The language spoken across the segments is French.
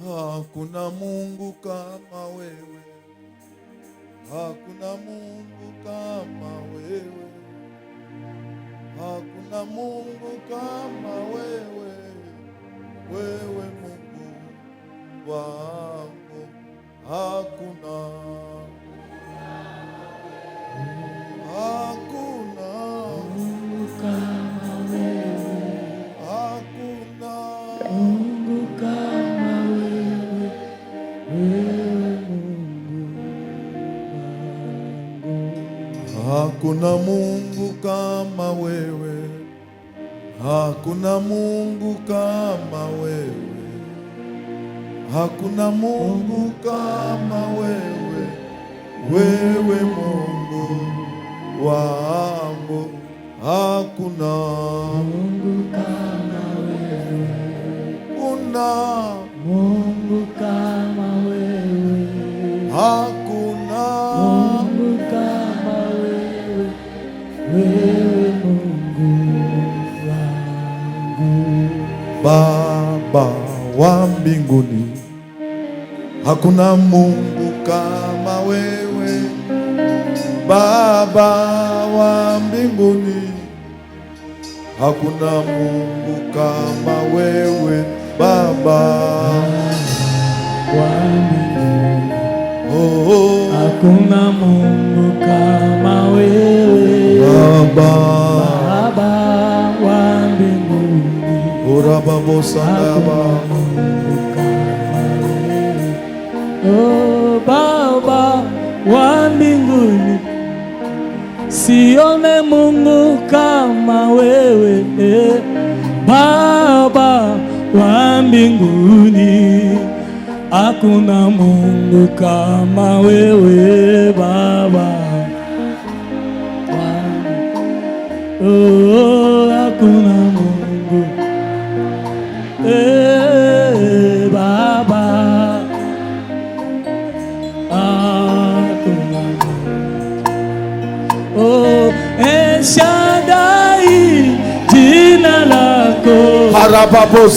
Hakuna Mungu kama wewe, hakuna Mungu kama wewe, hakuna Mungu kama wewe, wewe Mungu wangu, hakuna, hakuna Mungu kama wewe, hakuna Mungu kama wewe, wewe Mungu wangu. Hakuna Mungu kama wewe, hakuna Mungu kama wewe, hakuna Mungu kama wewe, wewe Mungu wangu, hakuna Mungu kama wewe, kuna Mungu kama wewe, hakuna Mungu kama wewe, wewe Mungu wangu. Baba wa mbinguni, hakuna Mungu kama wewe. Baba wa mbinguni, hakuna Mungu kama wewe. Baba wa mbinguni, oh, hakuna Mungu kama wewe. Baba Baba wa mbinguni, orababosandaba, Mungu kama wewe. Oh, Baba wa mbinguni, sione Mungu kama wewe. Baba wa mbinguni, hakuna Mungu kama wewe. Baba oh, hakuna Mungu Baba, hakuna Mungu. Oh, Shaddai, jina lako,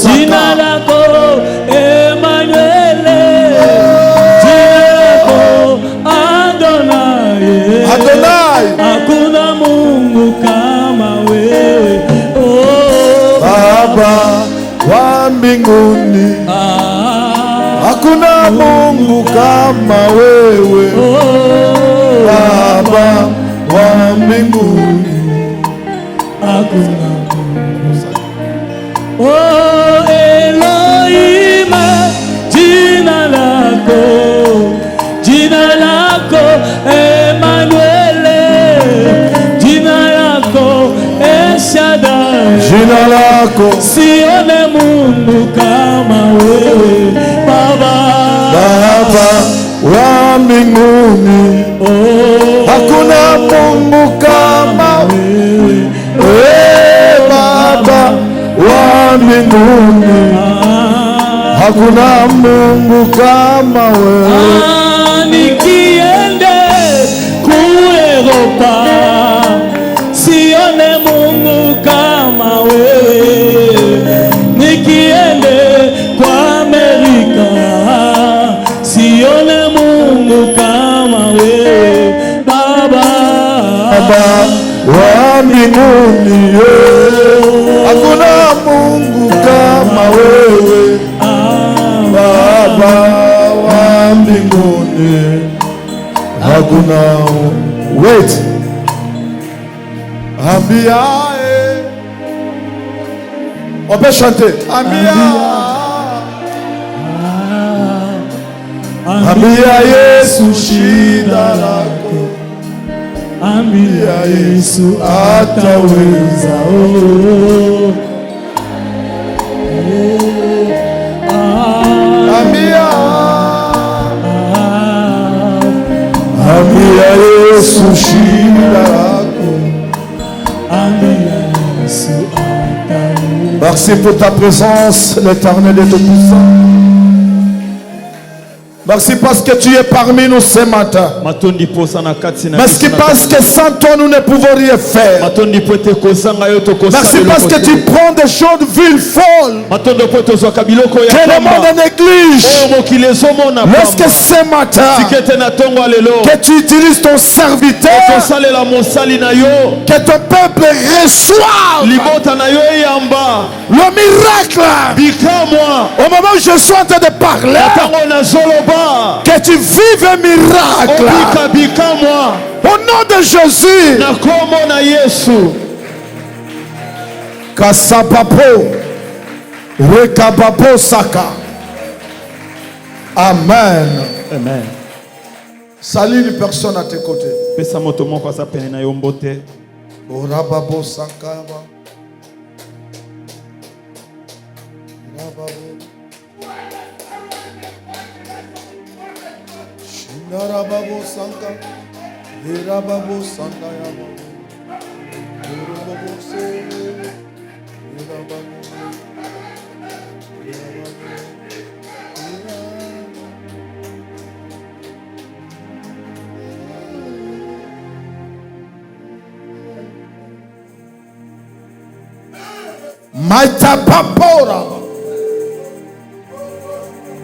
jina lako Emmanuel, jina lako Adonai, hakuna Mungu kama wewe. Oh, Baba wa mbinguni, hakuna Mungu kama wewe. Baba wa mbinguni, hakuna Mungu. Oh, Elohim, jina lako Emmanuel, jina lako Shaddai, jina lako sione Mungu kama wewe. Baba wa mbinguni, hakuna Mungu kama wewe. Baba wa mbinguni, hakuna Mungu kama wewe. Nikiende kueropa, sione Mungu kama wewe. Nikiende kwa Amerika, sione Mungu kama wewe. Baba wa mbinguni, hakuna Mungu kama wewe. Baba wa mbinguni, hakuna. Wait, ambia on peut chanter. Ambia Yesu shida lako, ambia Yesu ataweza. Ambia Yesu shida lako. Merci pour ta présence, l'Éternel est tout puissant. Merci parce que tu es parmi nous ce matin. Merci parce que sans toi nous ne pouvons rien faire. Merci parce que tu prends des choses de ville folles que le monde néglige. Lorsque ce matin que tu utilises ton serviteur, que ton peuple reçoive le miracle. Au moment où je suis en train de parler, que tu vives un miracle. Au nom de Jésus. Kasapapo. Rekapapo Saka. Amen. Amen. Salut une personne à tes côtés. Orababo Sakaba. Shindarababo Sanka. Hirababo Sandayaba. Hirababo Se. Hirababo. Maita Papora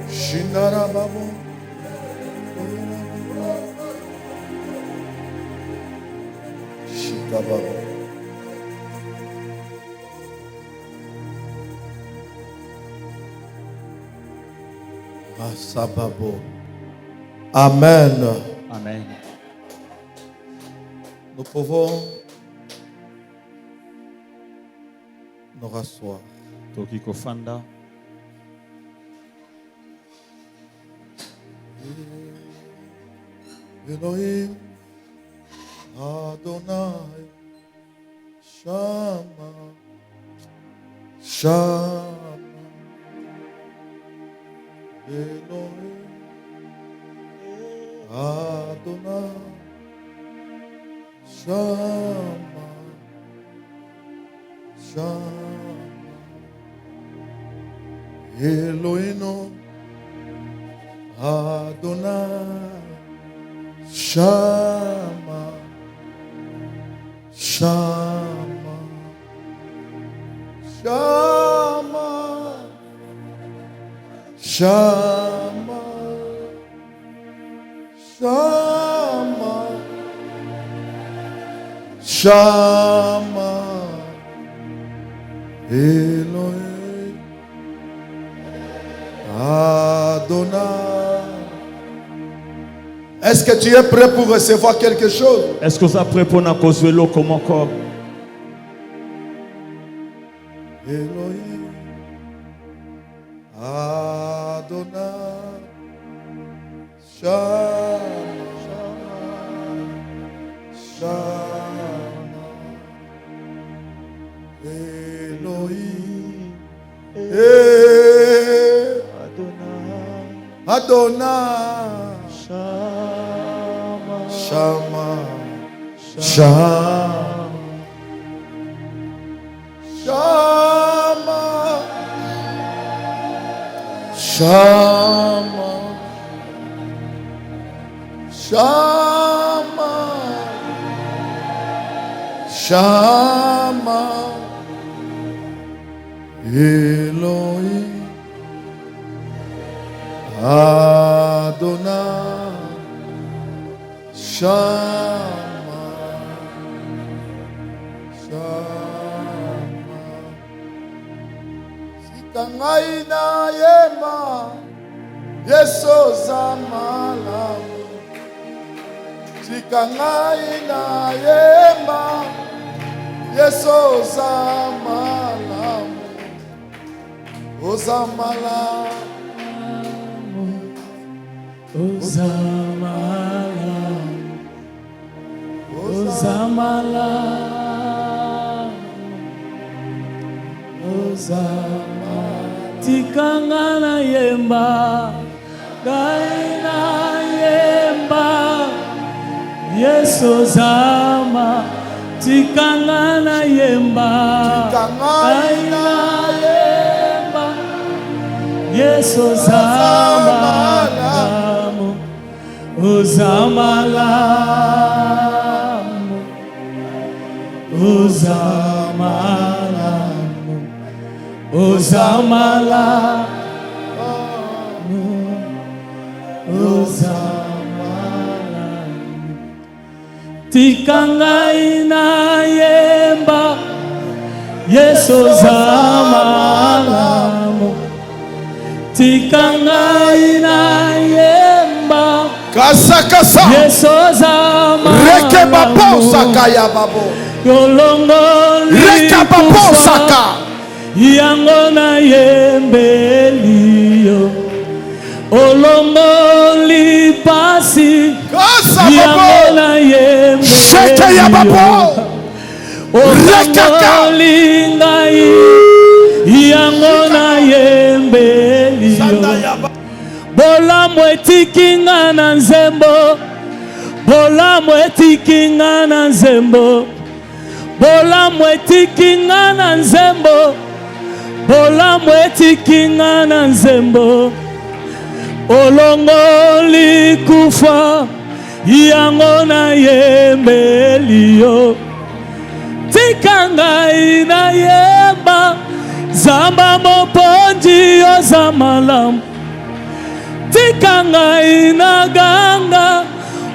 Shindara Babu Shika Babu. Masababo. Amen. Amen. Nous pouvons nous rasseoir. Elohim Adonai Shama Shama Elohim Adonai Shama Shama Elohim Adonai Shama Shama Shama Shama Shama Shama Elohim Adonai. Est-ce que tu es prêt pour recevoir quelque chose? Est-ce que vous êtes prêt pour nous causer l'eau comme encore? Elohim Adonai Shama Shama Elohim Adonai Shama Shama Shama Shama Shama Shama Elohim Adonai Shama Shama Sikangai na yema Yeso zamalamu Sikangai na yema Yeso zamalamu Ozamalamu Ozamala tikanga na yemba gaina yemba Yesu zama tikanga na yemba gaina yemba Yesu zama Uzamalamu, uzamalamu, uzamalamu, uzamalamu. Tikanga ina yemba, Yesu uzamalamu. Tikanga ina yemba, Kasa kasa. Yesu uzamalamu. Reke babo saka ya babo. Yolongoli Reka babo saka. Yango na yembeliyo. Olongoli pasi. Kasa Yango babo. na yembeliyo. Sheke ya babo. Olongoli ngai. Yango na yembeliyo. Sanda ya babo. Bolamu etikinga na nzembo. Bolamu etikinga na nzembo. Bolamu etikinga na nzembo. Bolamu etikinga na nzembo. Olongoli kufa yango na yembeliyo. Tikanga ina yemba zamba moponji yoza malamu. Tikanga ina ganga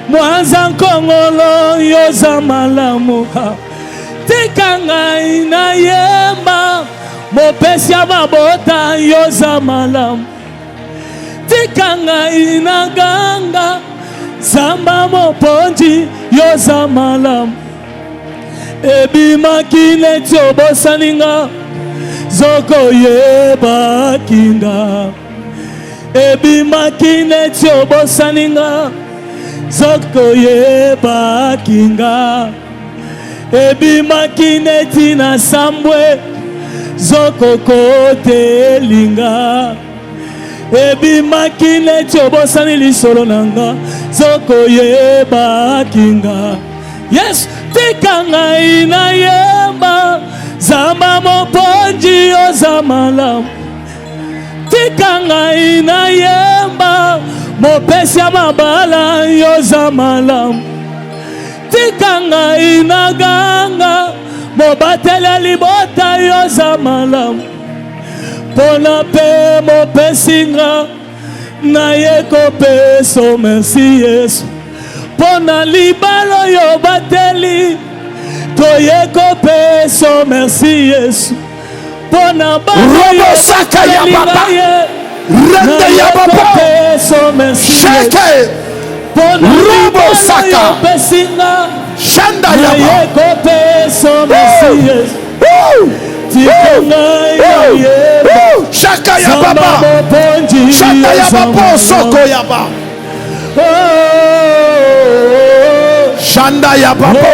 mwanza nkongolo yoza malamu. Tikanga ina yemba mopesi ya mabota yoza malamu. Tikanga ina ganga zamba moponji yoza malamu. Ebimaki neti obosaninga zoko yeba kinga. Ebimaki neti obosaninga zoko yeba kinga. Ebimaki neti na sambwe zoko kotelinga. Ebimaki neti obosani lisolo nanga zoko yeba kinga. Yes, tikanga ina yemba zamba moponji yoza malamu. Tikanga ina yemba mopesi ya mabala yoza malamu. Tikanga ina ganga mobatele libota yoza malamu. Pona pe mopesinga na yeko peso merci Yesu. Pona libalo yo bateli toyeko peso merci Yesu. Pona Robo saka ya baba. Rende ya baba. Peso merci Sheke. Robo saka. Shanda ya baba. Yeko peso merci Yesu. Shaka ya baba. Shaka ya baba. Soko ya baba. Shanda ya baba.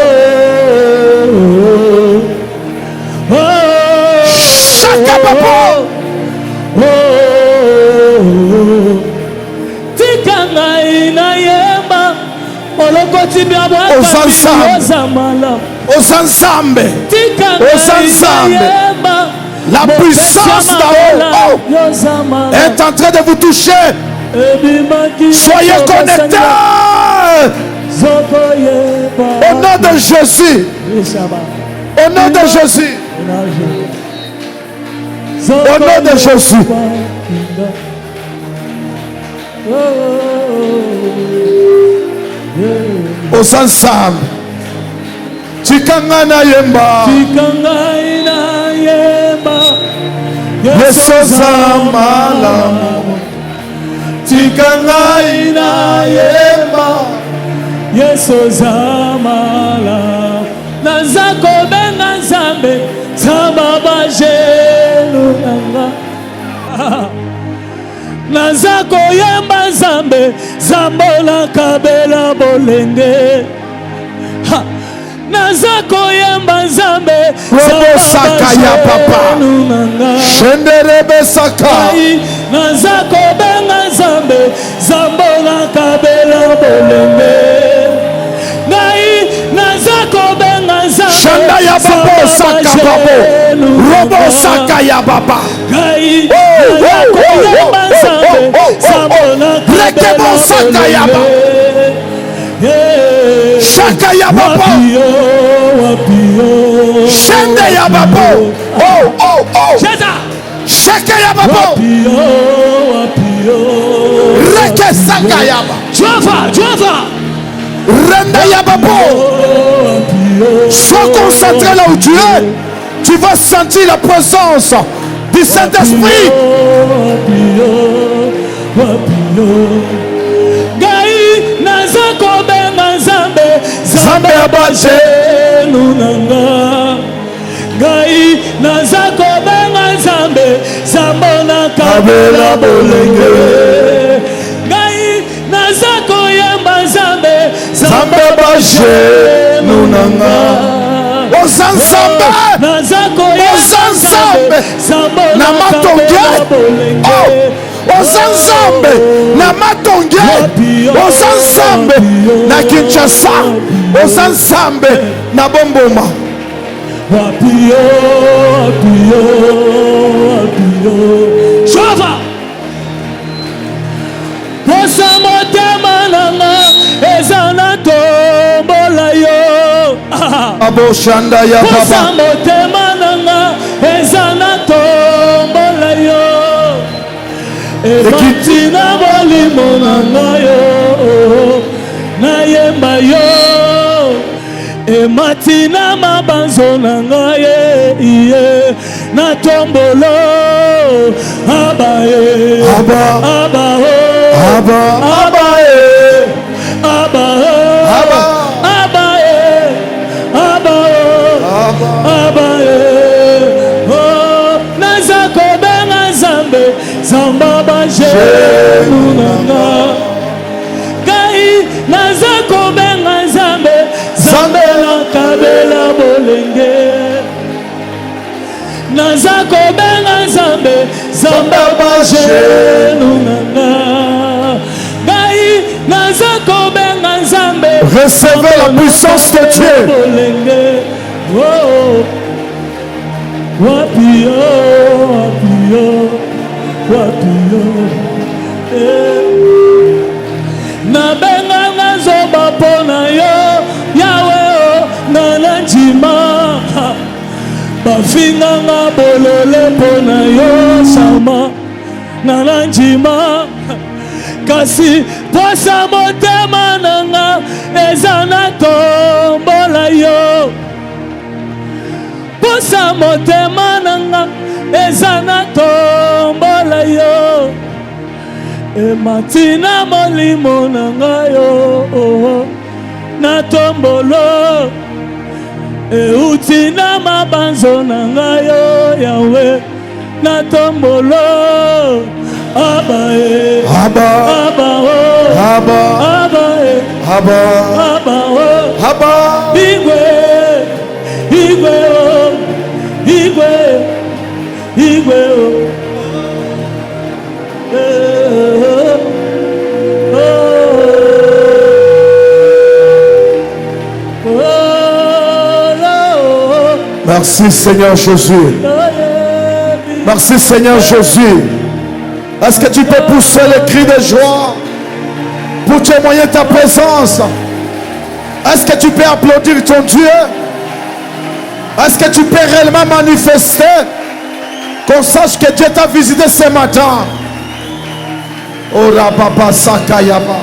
Shaka baba. Tikanga ina yemba olokoti bya bwa Osansambe. Osansambe. La puissance d'en-haut est en train de vous toucher. Soyez connectés. Au nom de Jésus. Au nom de Jésus. Au nom de Jésus. Aux ensemble. Tikanga na yemba. Yesu zamalamu. Tikanga ina yemba. Yesu zamalamu. Nazako benga nzambe zamba bajelu nanga. Nazako yemba nzambe zambola kabela bolenge. Nazako yemba nzambe Robo saka ya papa. Shenderebe saka. Nazako benga nzambe zambola kabela bolenge. Ngai nazako benga nzambe Shanda ya babo saka babo. Robo saka ya baba. Ngai nazako yemba nzambe zambola kabela bolenge. Chaka Yababo. Chende Yababo. Oh, oh, oh. Chaka Yababo. Reke Saka Yaba. Jova. Rende Yababo. Sois concentré là où tu es. Tu vas sentir la présence du Saint-Esprit. Gai nazako benga Nzambe Nzambe abaje nunanga. Gai nazako benga Nzambe Nzambe nakabela bolenge. Gai nazako yamba Nzambe Nzambe abaje nunanga. Ozanzambe na matonge. Ozanzambe na matonge. Ozanzambe na Kinshasa. Ozanzambe na Bomboma. Wapio Shova Posa motema nanga ezana tombola yo. Aboshanda ya Posa baba. motema nanga ezana tombola yo. Ekitina bolimo nanga yo na yemba yo. Ematina mabanzo nanga ye na tombolo abaye abaye nazako benga Nzambe Nzamba baje nunanga. Gai nazako benga Nzambe Nzambe nakabela bolenge. Nazako benga Nzambe Nzamba baje nunanga. Gai nazako benga Nzambe. Recevez la puissance de Dieu. Wapio na benga nazoba pona yo yawe na nanjima. Bafinga nga bolole pona yo sama na nanjima. Kasi posa motema nanga ezana tombola yo. Posa motema nanga ezana tombola yo. Ematina molimo nanga yo na tombolo. Eutina mabanzo nanga yo yawe na tombolo. Abae Igwe Merci Seigneur Jésus. Merci Seigneur Jésus. Est-ce que tu peux pousser le cri de joie pour témoigner ta présence? Est-ce que tu peux applaudir ton Dieu? Est-ce que tu peux réellement manifester qu'on sache que Dieu t'a visité ce matin? Oh Rababa Sakayaba.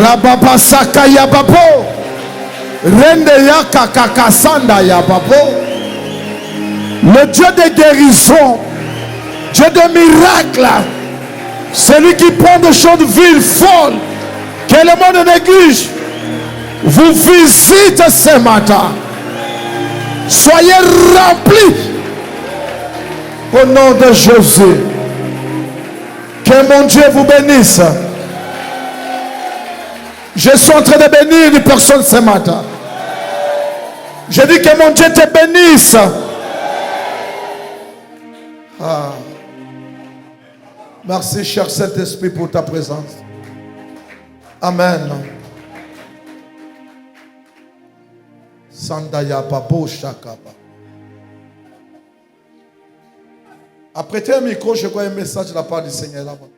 Rababa Saka Yababo. Rende Yaka Kakasanda Yababo. Le Dieu de guérison, Dieu de miracles, celui qui prend des choses de villes folles que le monde néglige, vous visite ce matin. Soyez remplis au nom de Jésus. Que mon Dieu vous bénisse. Je suis en train de bénir une personne ce matin. Je dis que mon Dieu te bénisse. Ah. Merci, cher Saint-Esprit, pour ta présence. Amen. Sandaya Pabo Shakaba. Apprêtez un micro, je crois un message de la part du Seigneur là-bas.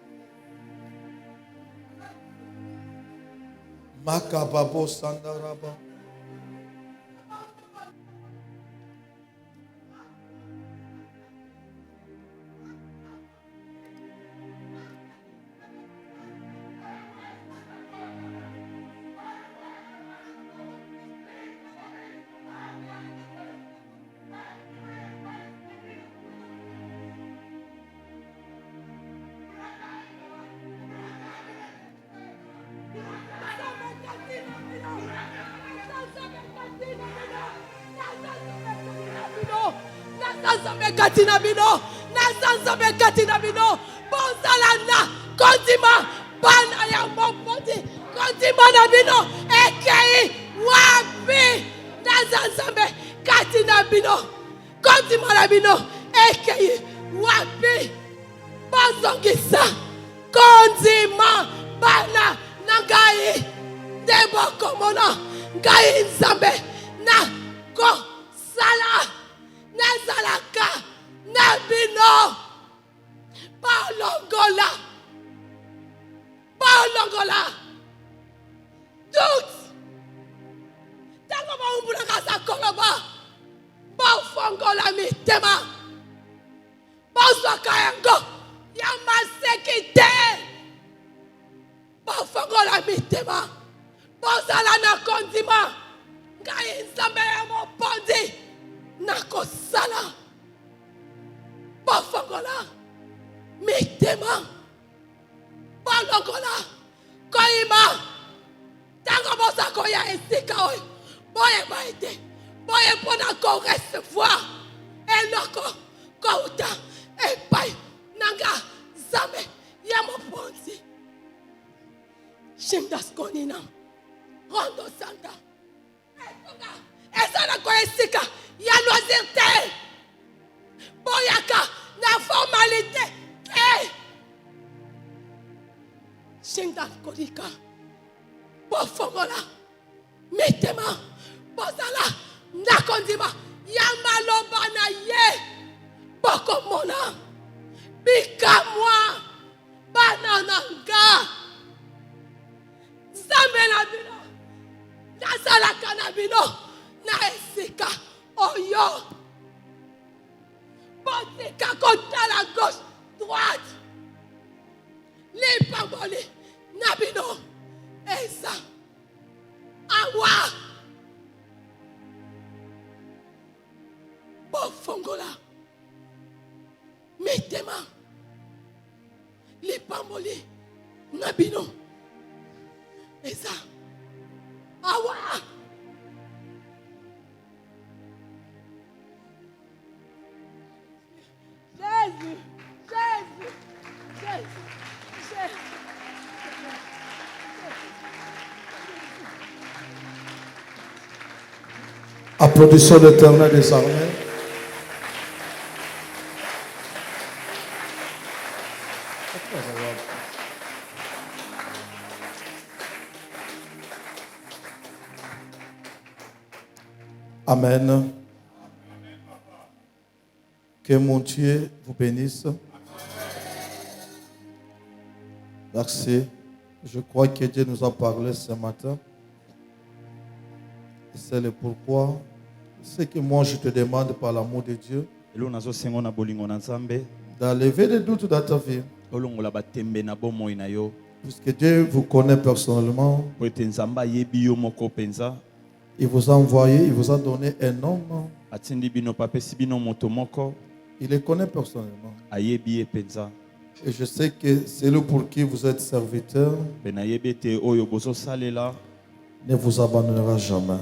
Makababo Sandaraba. Katina bino, nasanzabe katina bino, bonzalana, kontima, bana ya mopoti, kontima na bino, ekei, wapi, nasanzabe katina bino, kontima na bino, ekei, wapi, bonzongisa, kontima, bana, nangai, debo komona, ngai nzambe, na ko sala. Nazalaka Nabino Paulongola Doute Takoma umbula kasa koloba Baufongola mitema Bauswakayango Yamasekite Baufongola mitema Bausalana kondima Ngai nzambe ya mopondi Nakosala Bafangola Mitema Balongola Koima Tangomosa Koya Esika Oi Boye Baite Boye Bona Ko recevoir Eloko Kouta Epai Nanga Zame Yamoponzi Shindas Konina Rondo Santa Esana Ko Esika Il y a loisirté. Boyaka, la formalité. Shinda Kodika. Bofongola. Metema. Bozala. Nakondima. Yamaloba na ye. Bokomona. Bikamwa. Banananga. Zambela bino. Nazala kanabino. Na esika. Oyo. Botika contre la gauche, droite. Les pamboli. Nabino. Esa. Awa. Bofongola. Metema. Les pamboli. Nabino. Esa. Awa. Jésus. Applaudissons l'Éternel des armées. Amen. Que mon Dieu vous bénisse. Merci. Je crois que Dieu nous a parlé ce matin. C'est le pourquoi. Ce que moi je te demande par l'amour de Dieu, d'enlever les doutes dans ta vie. Puisque Dieu vous connaît personnellement, il vous a envoyé, il vous a donné un homme. Il les connaît personnellement. Et je sais que celui pour qui vous êtes serviteur ne vous abandonnera jamais.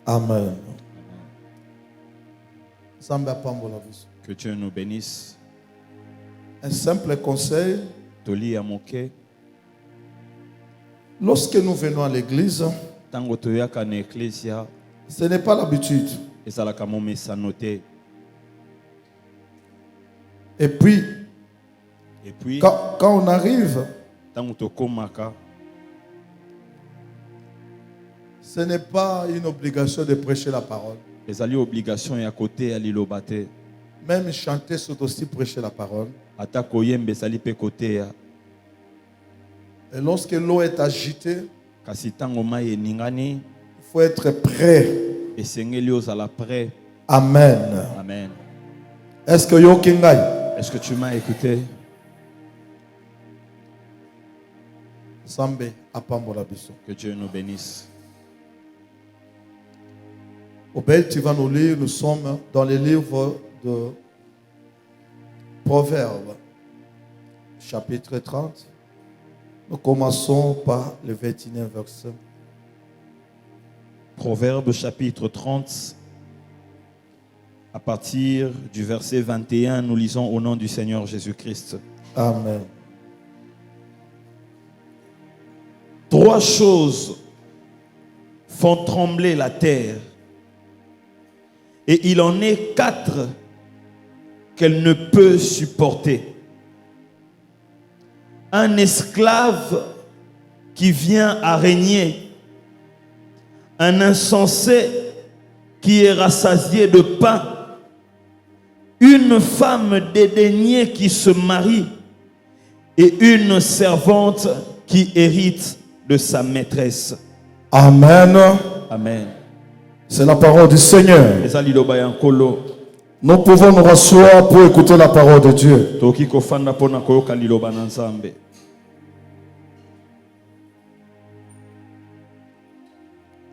Amen. Que Dieu nous bénisse. Un simple conseil. Lorsque nous venons à l'église, ce n'est pas l'habitude. Et puis, quand on arrive, ce n'est pas une obligation de prêcher la parole. Même chanter, c'est aussi prêcher la parole. Et lorsque l'eau est agitée, il faut être prêt. Amen. Amen. Est-ce que tu m'as écouté? Que Dieu nous bénisse. Obed, tu vas nous lire, nous sommes dans le livre de Proverbes, chapitre 30. Nous commençons par le 21e verset. Proverbes, chapitre 30. À partir du verset 21, nous lisons au nom du Seigneur Jésus-Christ. Amen. 3 choses font trembler la terre. Et il en est 4 qu'elle ne peut supporter. Un esclave qui vient à régner. Un insensé qui est rassasié de pain. Une femme dédaignée qui se marie. Et une servante qui hérite de sa maîtresse. Amen. Amen. C'est la parole du Seigneur. Nous pouvons nous rasseoir pour écouter la parole de Dieu.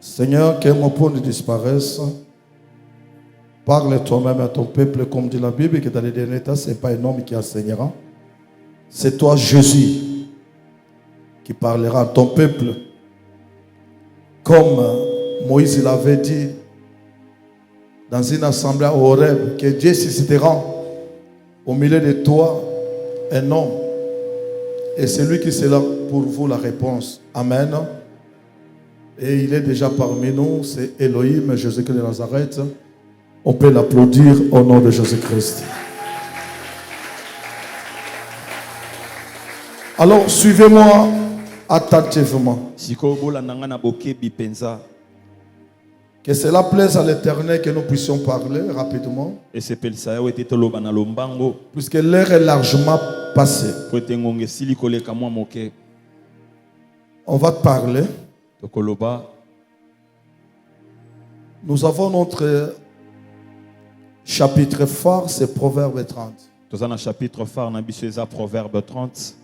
Seigneur, que mon point ne disparaisse. Parle toi-même à ton peuple, comme dit la Bible, que dans les derniers temps, ce n'est pas un homme qui enseignera. C'est toi, Jésus, qui parlera à ton peuple. Comme Moïse l'avait dit dans une assemblée à Horeb, que Dieu suscitera au milieu de toi un homme. Et c'est lui qui sera pour vous la réponse. Amen. Et il est déjà parmi nous, c'est Elohim, Jésus-Christ de Nazareth. On peut l'applaudir au nom de Jésus-Christ. Alors, suivez-moi attentivement. Que cela plaise à l'Éternel que nous puissions parler rapidement. Puisque l'heure est largement passée. On va parler. Nous avons notre chapitre phare, c'est Proverbe 30. Chapitre phare, Proverbe 30.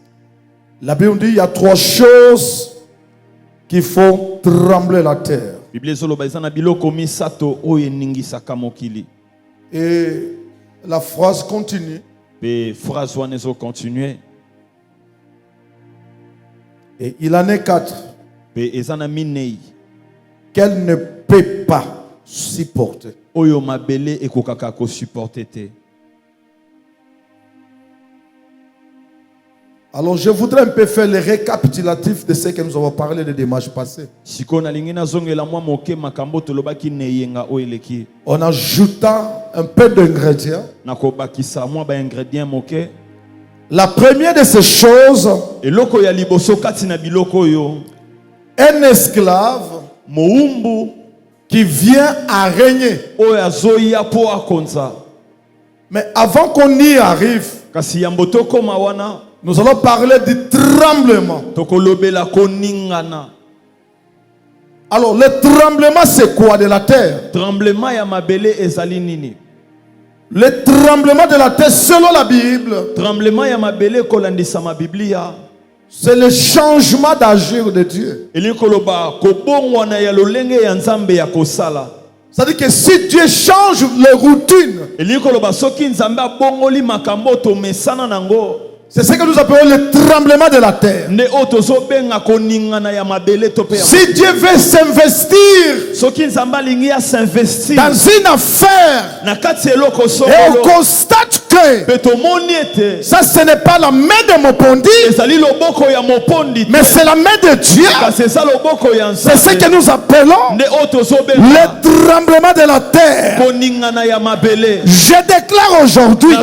La Bible dit il y a 3 choses qui font trembler la terre. Et la phrase continue. Et il en est 4 qu'elle ne peut pas supporter. Alors je voudrais un peu faire le récapitulatif de ce que nous avons parlé les dimanches passés. En ajoutant un peu d'ingrédients. La première de ces choses, un esclave qui vient à régner. Mais avant qu'on y arrive, nous allons parler du tremblement. Alors, le tremblement, c'est quoi de la terre? Le tremblement de la terre, selon la Bible, c'est le changement d'agir de Dieu. C'est-à-dire que si Dieu change les routines, c'est ce que nous appelons le tremblement de la terre. Si Dieu veut s'investir dans une affaire et on constate que ça, ce n'est pas la main de Mopondi, mais c'est la main de Dieu. C'est ce que nous appelons le tremblement de la terre. Je déclare aujourd'hui,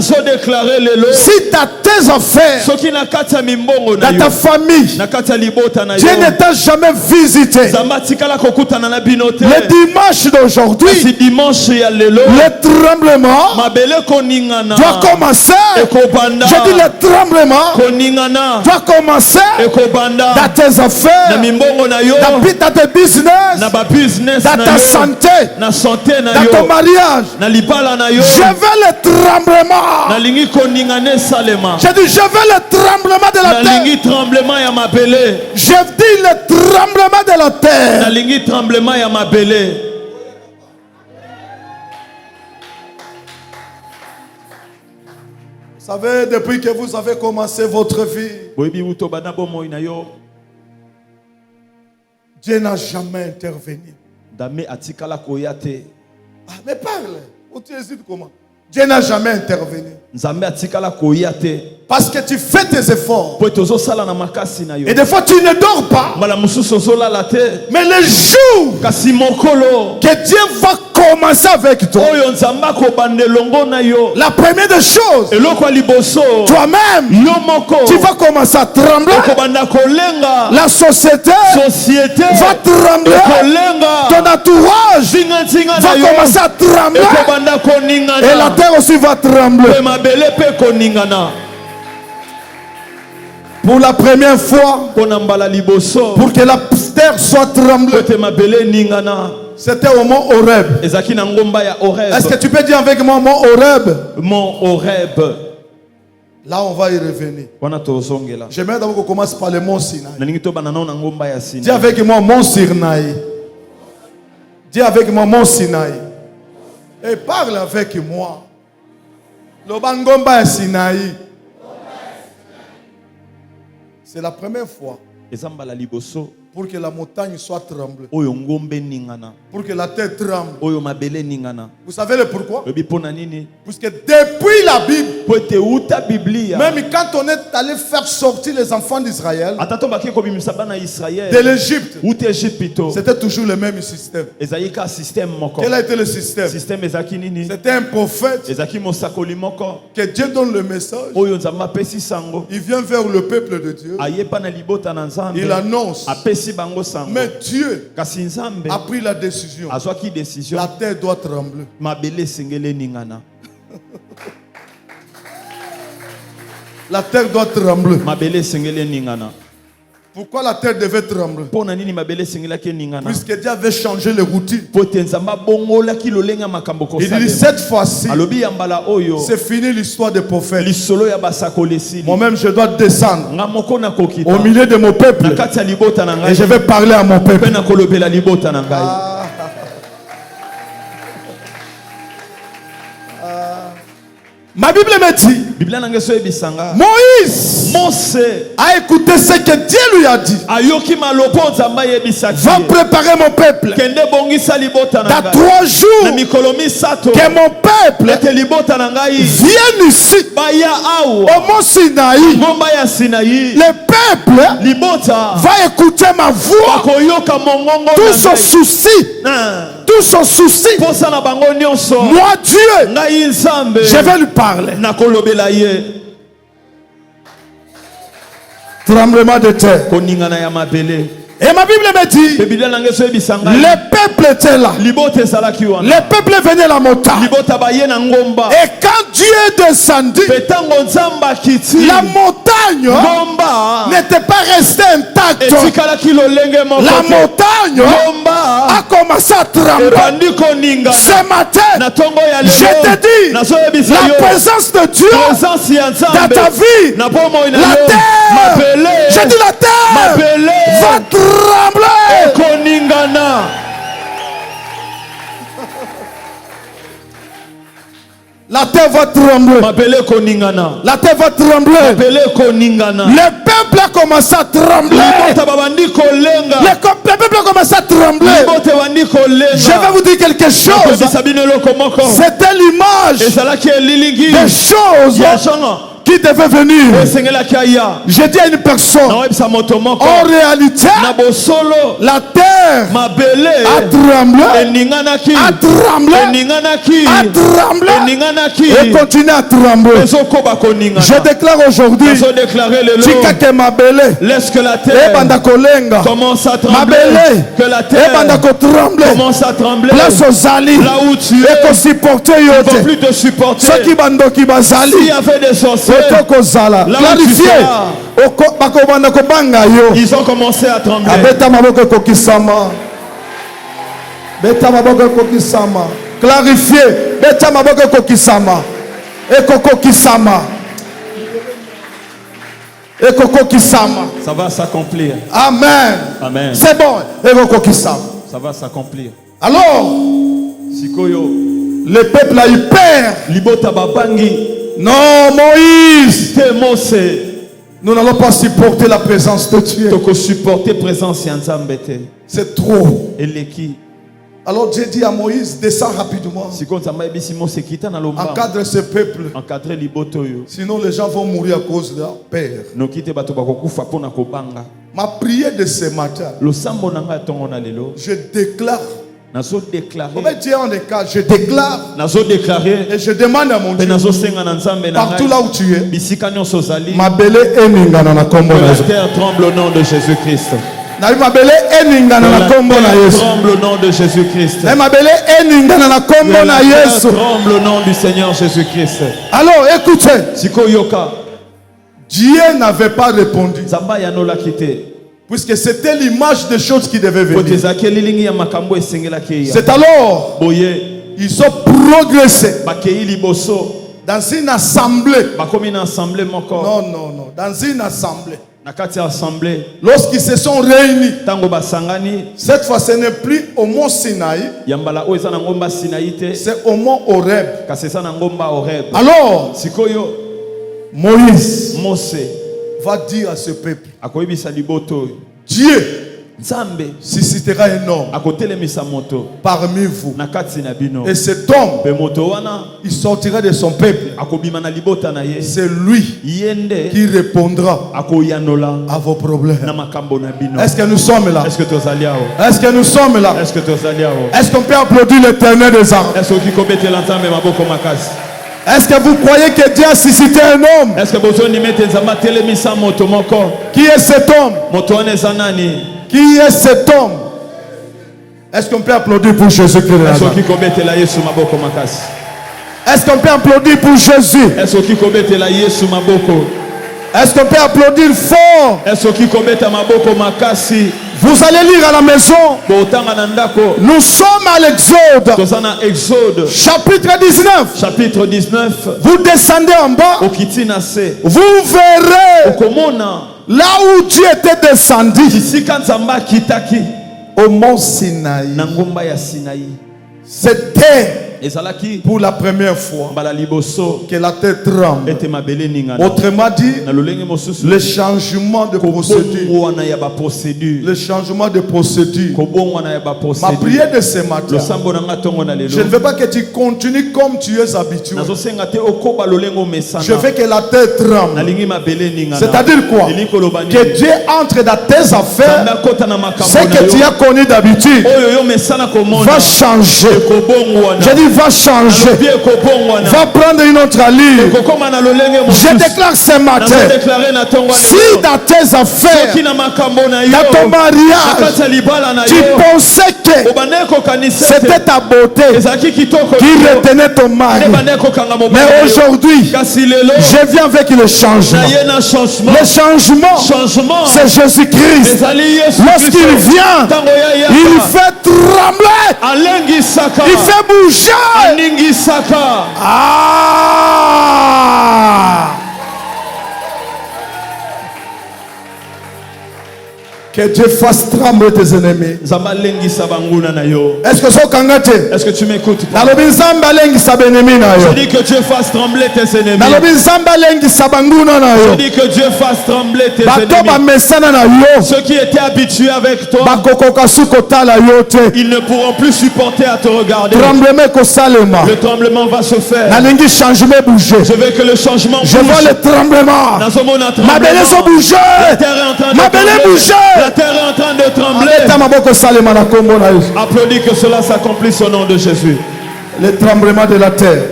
si dans tes affaires, dans ta famille, Dieu ne t'a jamais visité, le dimanche d'aujourd'hui, le tremblement doit commencer. Je dis le tremblement doit commencer dans tes affaires, dans tes business, dans ta santé, dans ton mariage. Je veux le tremblement. Je dis je veux le tremblement de la terre. Je dis le tremblement de la terre. Vous savez, depuis que vous avez commencé votre vie, Dieu n'a jamais intervenu. Ah, mais parle. Tu hésites comment? Dieu n'a jamais intervenu. Parce que tu fais tes efforts. Et des fois tu ne dors pas. Mais le jour que Dieu va commencer avec toi, la première des choses, toi-même, tu vas commencer à trembler. La société va trembler. Ton entourage va commencer à trembler. Et la terre aussi va trembler. Pour la première fois, pour que la terre soit tremblée, c'était au mont Horeb. Est-ce que tu peux dire avec moi mont Horeb? Mont Horeb. Là, on va y revenir. J'aimerais d'abord qu'on commence par le mont Sinaï. Dis avec moi mont Sinaï. Dis avec moi mont Sinaï. Et parle avec moi. Le Bangomba Sinaï. C'est la première fois pour que la montagne soit tremblée, pour que la terre tremble. Vous savez le pourquoi? Parce que depuis la Bible, même quand on est allé faire sortir les enfants d'Israël de l'Égypte, c'était toujours le même système. Quel a été le système? C'était un prophète que Dieu donne le message. Il vient vers le peuple de Dieu. Il annonce. Mais Dieu a pris la décision. La terre doit trembler. La terre doit trembler. Pourquoi la terre devait trembler? Puisque Dieu avait changé le routine. Il dit cette fois-ci, c'est fini l'histoire des prophètes. Moi-même, je dois descendre au milieu de mon peuple et je vais parler à mon peuple. Ma Bible me dit, Moïse a écouté ce que Dieu lui a dit. Va préparer mon peuple. Dans 3 jours, que mon peuple vienne ici, au mont Sinaï. Le peuple va écouter ma voix. Tout son souci. Tout son souci. Moi, Dieu, je vais lui parler. Tremblement de terre. Et ma Bible me dit, le peuple était là. Le peuple venait la montagne. Et quand Dieu est descendu, la montagne n'était pas restée intacte. La montagne a commencé à trembler. Ce matin, je te dis, la présence de Dieu dans ta vie, la terre, je dis la terre va trembler. La terre va trembler. La terre va trembler. Le peuple a commencé à trembler. Le peuple a commencé à trembler. Je vais vous dire quelque chose. C'était l'image des choses qui devait venir. J'ai dit à une personne, en réalité, la terre a tremblé, et continue à trembler. Je déclare aujourd'hui, laisse que la terre commence à trembler, que la terre commence à trembler. Là où tu es, il ne faut plus te supporter. S'il y avait des sorciers, ils ont commencé à trembler. Clarifier. Ça va s'accomplir. Amen. Amen. C'est bon. Ça va s'accomplir. Alors, le peuple a eu peur. Non, Moïse, nous n'allons pas supporter la présence de Dieu. C'est trop. Alors Dieu dit à Moïse, descends rapidement. Encadre ce peuple. Sinon les gens vont mourir à cause de leur père. Ma prière de ce matin, je déclare. Je déclare et je demande à mon Dieu, partout là où tu es, ma belle est la terre tremble au nom de Jésus-Christ. Ma belle est tremble au nom de Jésus-Christ. Ma belle est tremble au nom du Seigneur Jésus-Christ. Alors écoutez, Dieu n'avait pas répondu. Puisque c'était l'image des choses qui devaient venir. C'est alors ils ont progressé dans une assemblée. Non, dans une assemblée. Lorsqu'ils se sont réunis, cette fois ce n'est plus au mont Sinaï, c'est au mont Horeb. Alors Moïse va dire à ce peuple, Dieu suscitera un homme parmi vous, et cet homme, il sortira de son peuple. C'est lui qui répondra à vos problèmes. Est-ce que nous sommes là? Est-ce que nous sommes là? Est-ce qu'on peut applaudir l'Éternel des armes? Est-ce que vous croyez que Dieu a suscité un homme? Qui est cet homme? Qui est cet homme? Est-ce qu'on peut applaudir pour Jésus-Christ? Est-ce qu'on peut applaudir pour Jésus? Est-ce qu'on peut applaudir fort? Vous allez lire à la maison. Nous sommes à l'Exode. Chapitre 19. Vous descendez en bas. Vous verrez là où Dieu était descendu. Au mont Sinaï. C'était pour la première fois que la terre tremble. Autrement dit, le changement de procédure. Le changement de procédure. Ma prière de ce matin, je ne veux pas que tu continues comme tu es habitué. Je veux que la terre tremble. C'est-à-dire quoi? Que Dieu entre dans tes affaires. Ce que tu as connu d'habitude va changer. Je dis va changer, va prendre une autre allure. Je déclare ce matin, si dans tes affaires, dans ton mariage, tu pensais que c'était ta beauté qui retenait ton mari, mais aujourd'hui je viens avec le changement. Le changement, c'est Jésus-Christ. Lorsqu'il vient, il fait trembler, il fait bouger. Que Dieu fasse trembler tes ennemis. Est-ce que ça kangate? Est-ce que tu m'écoutes? Je dis que Dieu fasse trembler tes ennemis. Je dis que Dieu fasse trembler tes ennemis. Ceux qui étaient habitués avec toi, ils ne pourront plus supporter à te regarder. Le tremblement va se faire. Je veux que le changement bouge. Je vois le tremblement. Ma belle est bougée. La terre est en train de bouger. La terre est en train de trembler. Applaudis que cela s'accomplisse au nom de Jésus. Le tremblement de la terre.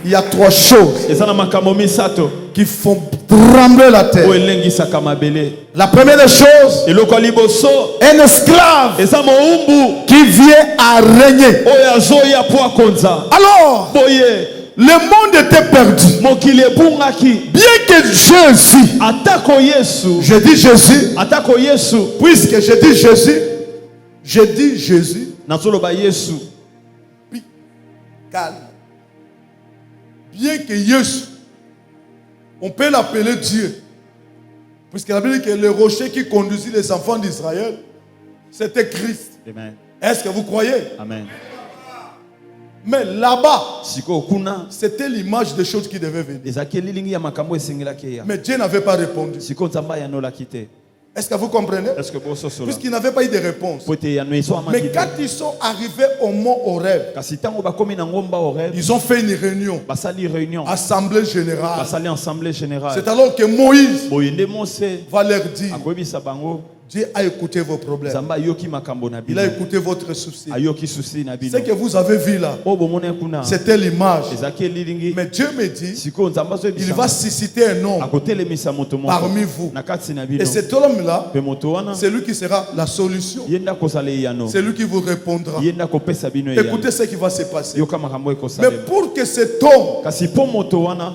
Il y a 3 choses qui font trembler la terre. La première des choses, un esclave qui vient à régner. Alors, le monde était perdu. Bien que Jésus, je dis Jésus, puisque je dis Jésus, calme. Bien que Jésus, on peut l'appeler Dieu, puisque la Bible dit que le rocher qui conduisit les enfants d'Israël, c'était Christ. Amen. Est-ce que vous croyez? Amen. Mais là-bas, c'était l'image des choses qui devaient venir. Mais Dieu n'avait pas répondu. Est-ce que vous comprenez? Puisqu'il n'avait pas eu de réponse. Mais quand ils sont arrivés au mont Horeb, ils ont fait une réunion. Assemblée générale. C'est alors que Moïse va leur dire, Dieu a écouté vos problèmes. Il a écouté votre souci. Ce que vous avez vu là, c'était l'image. Mais Dieu me dit, il va susciter un homme parmi vous. Et cet homme-là, c'est lui qui sera la solution. C'est lui qui vous répondra. Écoutez ce qui va se passer. Mais pour que cet homme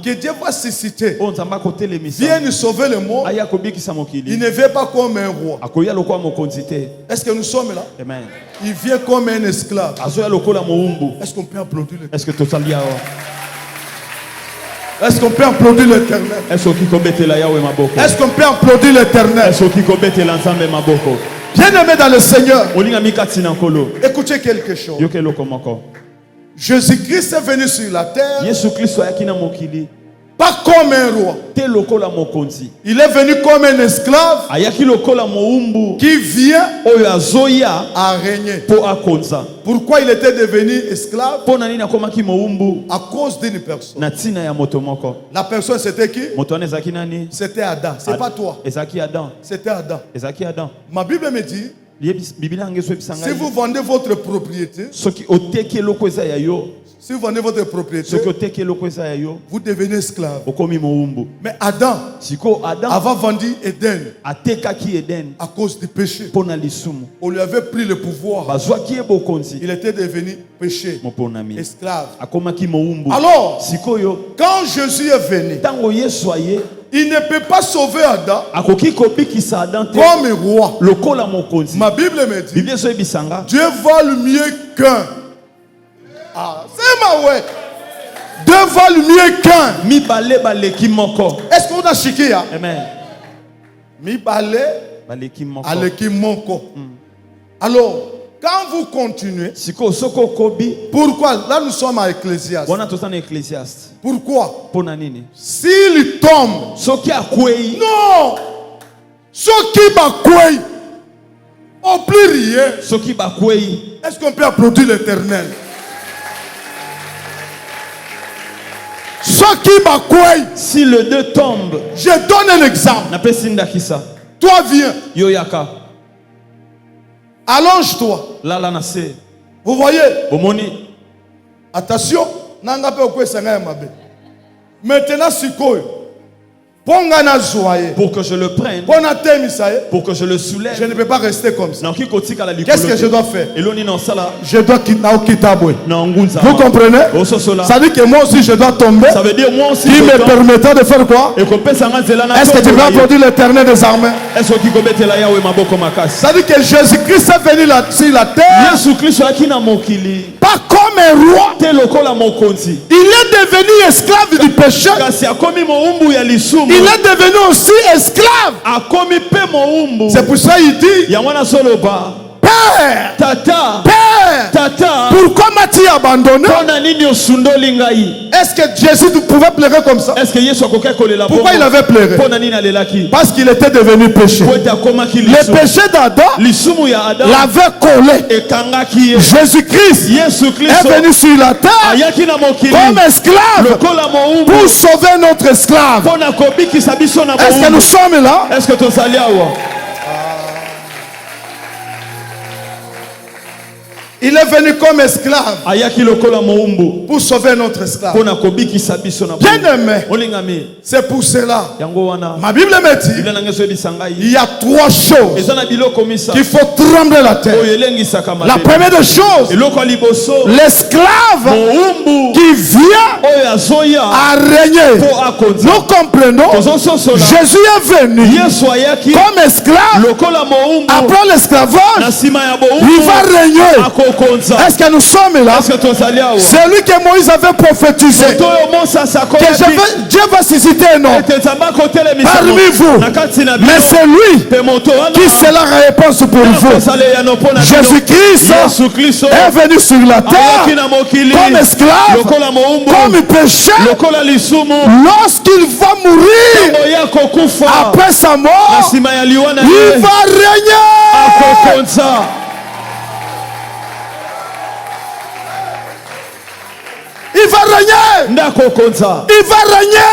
que Dieu va susciter vienne sauver le monde, il ne vient pas comme un roi. Est-ce que nous sommes là? Amen. Il vient comme un esclave. Est-ce qu'on peut applaudir l'éternel? Est-ce qu'on peut applaudir l'éternel? Est-ce qu'on peut applaudir l'éternel? Bien-aimé dans le Seigneur, écoutez quelque chose. Jésus-Christ est venu sur la terre pas comme un roi. Il est venu comme un esclave qui vient à régner. Pourquoi il était devenu esclave? À cause d'une personne. La personne c'était qui? C'était Adam. C'est pas toi. C'était Adam. Ma Bible me dit, si vous vendez votre propriété, vous devenez esclave. Mais Adam avait vendu Éden à cause du péché. On lui avait pris le pouvoir. Il était devenu péché, esclave. Alors, quand Jésus est venu, il ne peut pas sauver Adam comme roi. Ma Bible me dit, Dieu vole mieux qu'un. Ah, c'est ma ouais. Dieu vole mieux qu'un. Est-ce qu'on a chiqué? Amen. Mi balé aleki moko. Alors, quand vous continuez, pourquoi? Là nous sommes à Ecclésiaste. Pourquoi? S'il tombe, non, ce qui va courir, on peut rien. Est-ce qu'on peut applaudir l'Éternel? Si le 2 tombe, je donne un exemple. Toi viens. Allonge-toi. Vous voyez? Attention. Maintenant, pour que je le prenne, pour que je le soulève, je ne peux pas rester comme ça. Qu'est-ce que je dois faire? Je dois quitter. Vous comprenez? Ça veut dire que moi aussi je dois tomber. Ça veut dire moi aussi. Qui me permettra de faire quoi? Est-ce que tu vas applaudir l'Éternel des armées? Ça veut dire que Jésus-Christ est venu sur la terre. Pas comme un roi. Il est devenu esclave du péché, il est devenu aussi esclave. C'est pour ça qu'il dit, Père, Tata, Père, pourquoi m'as-tu abandonné? Est-ce que Jésus pouvait pleurer comme ça? Pourquoi il avait pleuré? Parce qu'il était devenu péché. Le péché d'Adam l'avait collé. Jésus-Christ est venu sur la terre comme esclave pour sauver notre esclave. Est-ce que nous sommes là? Il est venu comme esclave pour sauver notre esclave. Bien aimé, c'est pour cela. Ma Bible me dit, il y a trois choses qu'il faut trembler la terre. La première des choses, l'esclave qui vient à régner. Nous comprenons, Jésus est venu comme esclave. Après l'esclavage, il va régner. Est-ce que nous sommes là? C'est lui que Moïse avait prophétisé que Dieu va susciter un homme parmi vous, mais c'est lui qui sera la réponse pour vous. Jésus-Christ est venu sur la terre comme esclave, comme péché. Lorsqu'il va mourir, après sa mort, il va régner. Il va régner. Il va régner.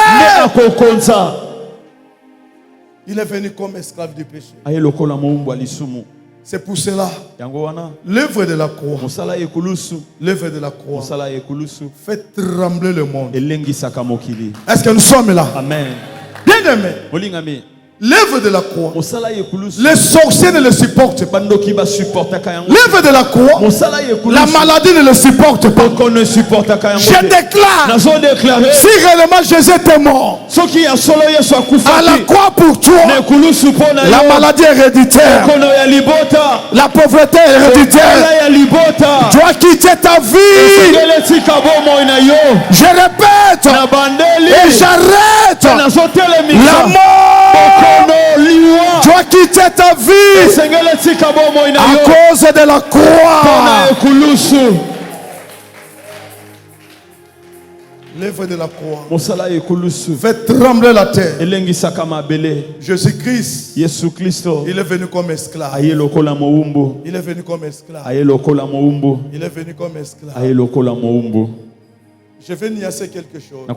Il est venu comme esclave du péché. C'est pour cela, l'œuvre de la croix, l'œuvre de la croix fait trembler le monde. Est-ce que nous sommes là? Amen. Bien aimé, l'œuvre de la croix, les sorciers ne le supportent pas. L'œuvre de la croix, la maladie ne le supporte pas. Je déclare, si réellement Jésus était mort à la croix pour toi, la maladie est héréditaire, la pauvreté est héréditaire, tu dois quitter ta vie. Je répète et j'arrête la mort. Tu dois quitter ta vie à cause de la croix. L'œuvre de la croix fait trembler la terre. Jésus-Christ, il est venu comme esclave. Il est venu comme esclave. Il est venu comme esclave. Je vais nuancer quelque chose.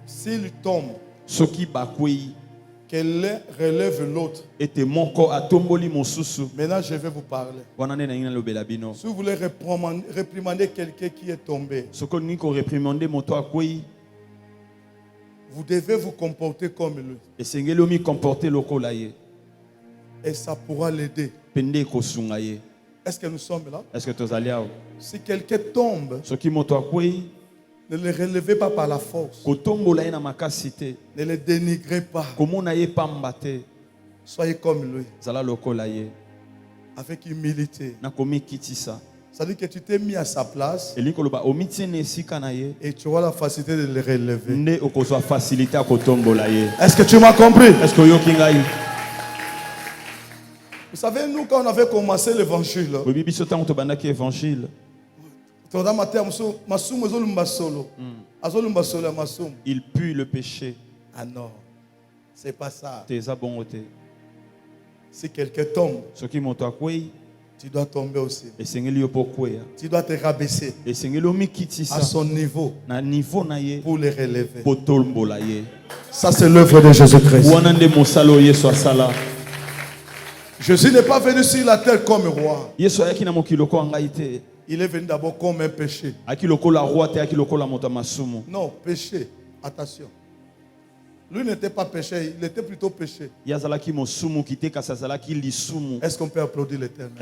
S'il tombe, qu'elle relève l'autre. Maintenant, je vais vous parler. Si vous voulez réprimander quelqu'un qui est tombé, vous devez vous comporter comme lui. Et ça pourra l'aider. Est-ce que nous sommes là? Si quelqu'un tombe, ne le relevez pas par la force. Ne le dénigrez pas. Soyez comme lui. Avec humilité. Ça veut dire que tu t'es mis à sa place. Et tu auras la facilité de le relever. Est-ce que tu m'as compris? Vous savez, nous, quand on avait commencé l'évangile, il pue le péché. Ah non, c'est pas ça. Si quelqu'un tombe, tu dois tomber aussi. Tu dois te rabaisser à son niveau pour le relever. Ça, c'est l'œuvre de Jésus-Christ. Jésus n'est pas venu sur la terre comme roi. Il est venu d'abord comme un péché. Non, péché. Attention. Lui n'était pas péché, il était plutôt péché. Est-ce qu'on peut applaudir l'Éternel?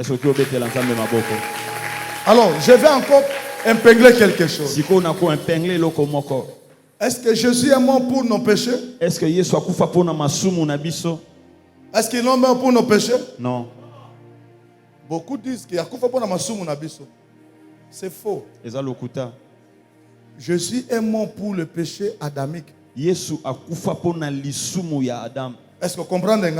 Alors, je vais encore épingler quelque chose. Est-ce que Jésus est mort pour nos péchés? Est-ce qu'il est mort pour nos péchés? Non. Beaucoup disent qu'il y a pour nos péchés. C'est faux. Eza lokuta. Jésus est mort pour le péché adamique. Yesu akufa pona lisumu ya Adam. Est-ce que vous comprenez?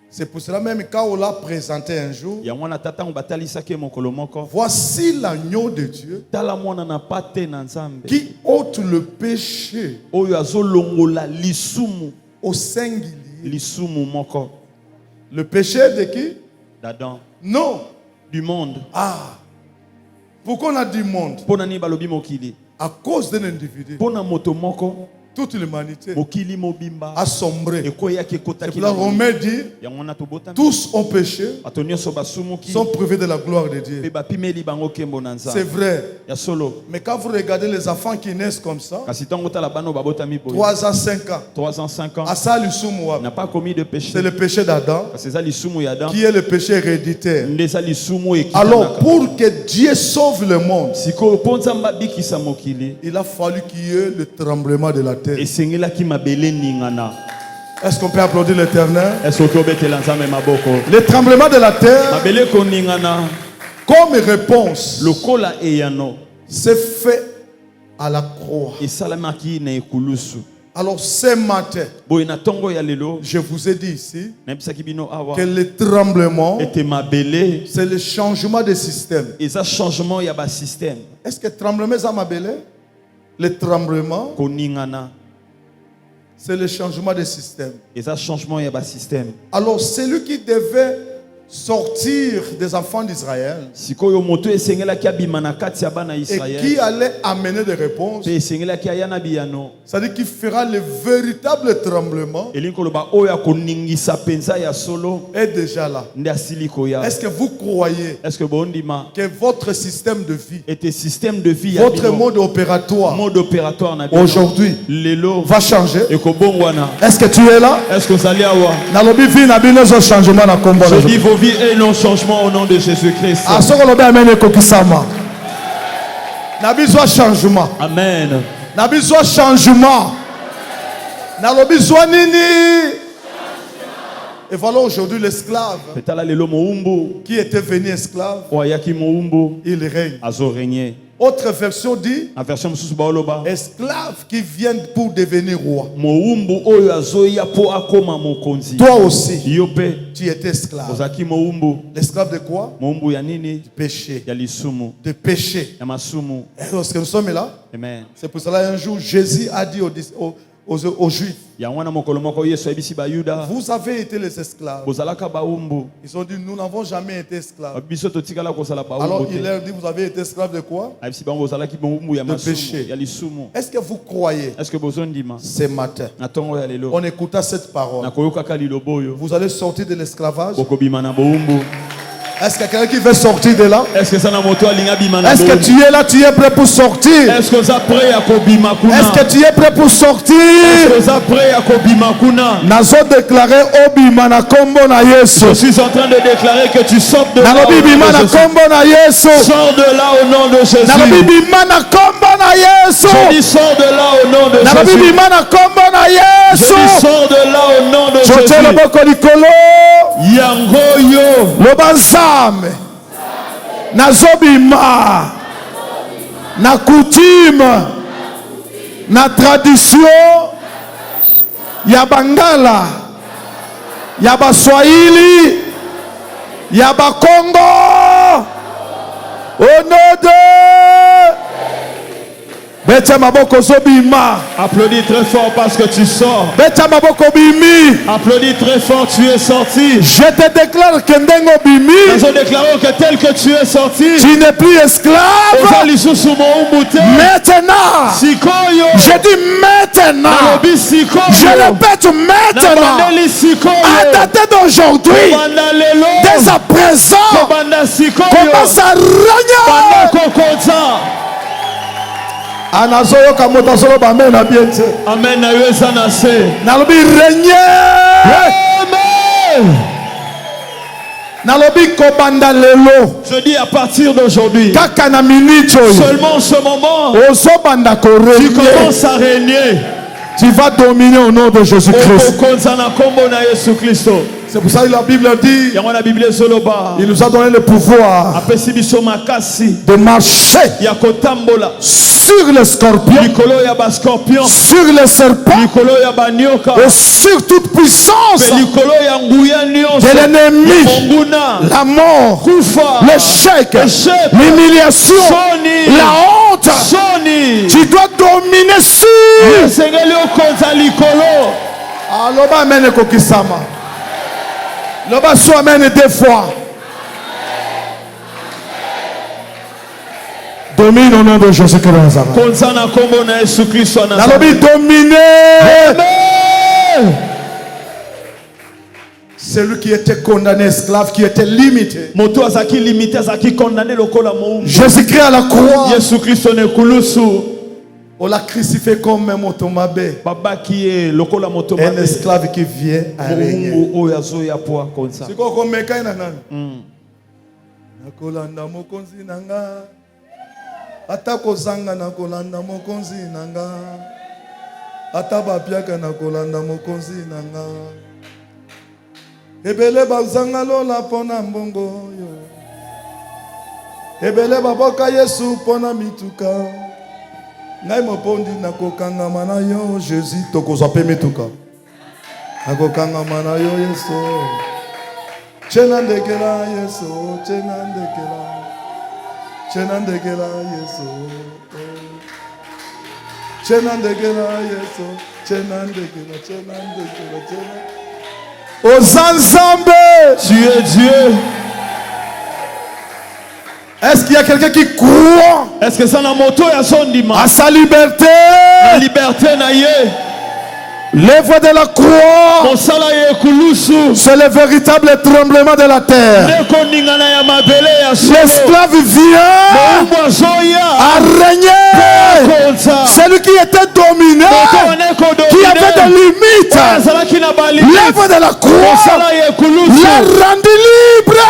C'est pour cela même quand on l'a présenté un jour, Ya mwana tata batalisaki mokolo moko. voici l'agneau de Dieu Tala mwana na pate na Nzambe. qui ôte le péché Oyo azolongola lisumu. au singulier. Lisumu moko. Le péché de qui? D'Adam. Non. Du monde. Ah. Pourquoi on a dit monde? Pona ni balobi mokili. À cause d'un individu. Pona moto moko. Toute l'humanité Mokili mobimba. a sombré. Et quoi ya ki C'est kota ki. pour la Romain dit, Ya mwana to bota. tous ont péché, Atonio so basumu ki. sont privés de la gloire de Dieu. Pe ba pimeli bango kembo na Nzambe. C'est vrai. Ya solo. Mais quand vous regardez les enfants qui naissent comme ça, Kasi tango tala bano babota mi boy. 3 ans, 5 ans, 3 ans, 5 ans. à ça, l'Issoumouab, N'a pas commis de péché. c'est le péché d'Adam C'est ça lisumu ya Adam. qui est le péché héréditaire. Ndeza lisumu e Alors, pour que Dieu sauve le monde, siko ponza mbabiki sa mokili. il a fallu qu'il y ait le tremblement de la terre. Esengela ki mabele ningana. Est-ce qu'on peut applaudir l'Éternel? Est-ce que obetela Nzambe maboko? Le tremblement de la terre, Mabele ko ningana. comme réponse, Lokola eyano. c'est fait à la croix. Esalamaki na ekulusu. Alors, ce matin, Boy na tongo ya lelo. je vous ai dit ici Na bisaki bino awa. que le tremblement, Ete mabele. c'est le changement de système. Eza changement ya ba système. Est-ce que tremblement, ça m'a belé? Le tremblement, Ko ningana. c'est le changement de système. Eza changement ya ba système. Alors, celui qui devait sortir des enfants d'Israël Sikoyo moto esengela ki abima na kati ya bana et Israël. qui allait amener des réponses, Pe esengela ki ayana biyano. c'est-à-dire qu'il fera le véritable tremblement, Elinko loba oya koningisa penza ya solo. est déjà là. Nde asili koya. Est-ce que vous croyez Est-ce que bondima que votre système de vie, était système de vie ya votre bino, mode opératoire mode opératoire na bino, aujourd'hui lelo va changer? ekobongwana? Est-ce que tu es là? Est-ce que ça lia wa? Nalobi vi na bino zo changement na kombo na Je dis vos vies et non changement au nom de Jésus-Christ. a soko lobi amen ekokisama. Na biso changement. Amen. Na biso changement. Nalobi zwa nini? Et voilà aujourd'hui l'esclave Petala lelo moumbu qui était venu esclave, oyaki moumbu il règne. azo régner. Autre version dit En version mususu baoloba esclave qui vient pour devenir roi. moumbu oyo azoya po akoma mokonzi. Toi aussi, Yo pe tu étais esclave. ozaki moumbu. L'esclave de quoi? Moumbu ya nini? Péché. Ya lisumu, De péché. ya masumu. Et lorsque nous sommes là, Amen. c'est pour cela un jour Jésus a dit aux Juifs, Ya wana mokolo moko Yesu ayebisi bayuda vous avez été les esclaves. bozalaka baumbu. Ils ont dit, nous n'avons jamais été esclaves. Biso totikala kozala Alors baumbu il te. leur dit, vous avez été esclaves de quoi? Ayebisi bango bozalaki baumbu ya De masumu, péché. ya lisumu. Est-ce que vous croyez Est-ce que bozondima ce matin, na tongo ya lelo on écouta cette parole, nakoyokaka liloba oyo vous allez sortir de l'esclavage? bokobima na baumbu? Est-ce qu'il y a quelqu'un qui veut sortir de là? Est-ce que ça na moto alinga bima na Est-ce que baumbu? tu es là, tu es prêt pour sortir? Est-ce que ça prêt à kobima kuna? Est-ce que tu es prêt pour sortir? Est-ce que ça prêt à kobima kuna? Nazo déclarer obima na kombo na Yesu. Je suis en train de déclarer que tu sortes de là au Nalobi nom bima de na Jésus. kombo na Yesu. Sors de là au nom de Nalobi Jésus. bima na kombo na Yesu. Je dis sors de là au nom de Nalobi Jésus. bima na kombo na Je Yesu. dis sors de là au nom de Jote Jésus. loboko likolo. Yango yo. Loba nzambe. Nazobima. Na coutume. Na tradition. Ya Bangala. Ya Baswahili. Ya Bakongo. Au nom de Beta maboko zobima. Applaudis très fort parce que tu sors. Beta maboko bimi. Applaudis très fort, tu es sorti. Je te déclare que ndengo bimi. Nous déclarons que tel que tu es sorti, Tu n'es plus esclave. Maintenant. Sikoyo. Je dis maintenant. Nalobi sikoyo. Je répète maintenant. Nabandeli sikoyo. À dater d'aujourd'hui. Banda lelo. Dès à présent. Banda sikoyo. Commence à Banda régner. kokonza. Anazoyo kamoto solo ba na bien te. Amen na yo eza na se. Nalobi régner. Amen. Nalobi kobanda lelo. Je dis à partir d'aujourd'hui, Kaka na minute oyo. seulement en ce moment, Ozo banda ko tu régner. commences à régner. Tu vas dominer au nom de Jésus-Christ. C'est pour ça que la Bible dit, il nous a donné le pouvoir de marcher sur les scorpions, sur les serpents et sur toute puissance de l'ennemi, la mort, l'échec, l'humiliation, la honte. Tu dois dominer sur. Aloba amène kokisama. Loba so amène deux fois. Domine au nom de Jésus-Christ. Alobi dominer. Celui qui était condamné esclave, qui était limité. Jésus-Christ à la croix. On l'a crucifié comme un motomabé. Un esclave qui vient à régner. C'est quoi comme meka nana? Nakolanda mokonzi nanga. Ata kozanga nakolanda mokonzi nanga. Ata bapiaka nakolanda mokonzi nanga. Ebele bazanga lola pona mbongo yo. Ebele baboka Yesu pona mituka. Ngai mopondi nakokanga mana yo Jésus tokozwa pe mituka. Nakokanga mana yo Yesu. Chena ndekela Yesu, chena ndekela. Chena ndekela Yesu. Chena ndekela Yesu, chena ndekela, chena ndekela, chena. Ozanzambe, Tu es Dieu. est-ce qu'il y a quelqu'un qui croit Est-ce que ça n'a moto ya son dimanche? à sa liberté? La liberté na ye. L'œuvre de la croix, c'est le véritable tremblement de la terre. L'esclave vient à régner. Celui qui était dominé, qui avait des limites, l'œuvre de la croix l'a rendu libre.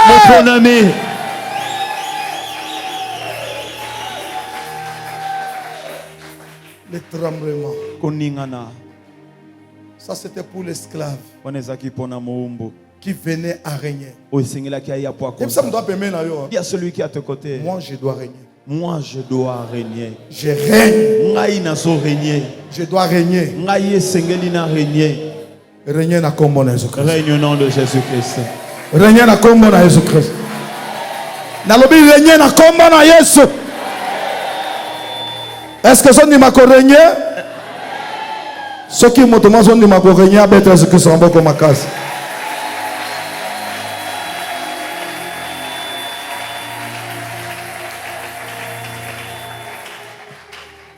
Le tremblement. Ça c'était pour l'esclave qui venait à régner. Il y a celui qui est à tes côtés. Moi je dois régner. Moi je dois régner. Je règne. Je dois régner. Régner na kombo na Jésus-Christ. Règne au nom de Jésus-Christ. Régner na kombo na Jésus-Christ. Nalobi régner na kombo na Yesu. Est-ce que son nimako régner? Ce qui m'a demandé son nimako régner à bête Jésus-Christ en bas comme à case.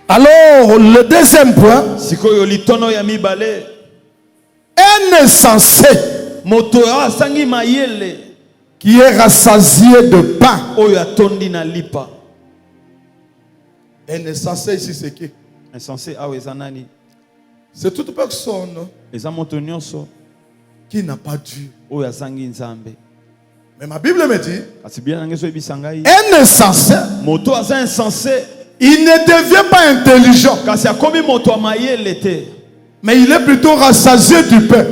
Alors, le deuxième point, un insensé qui est rassasié de pain. Un insensé ici, c'est qui? Insensé, c'est toute personne qui n'a pas Dieu. Mais ma Bible me dit, un insensé, il ne devient pas intelligent, mais il est plutôt rassasié du pain.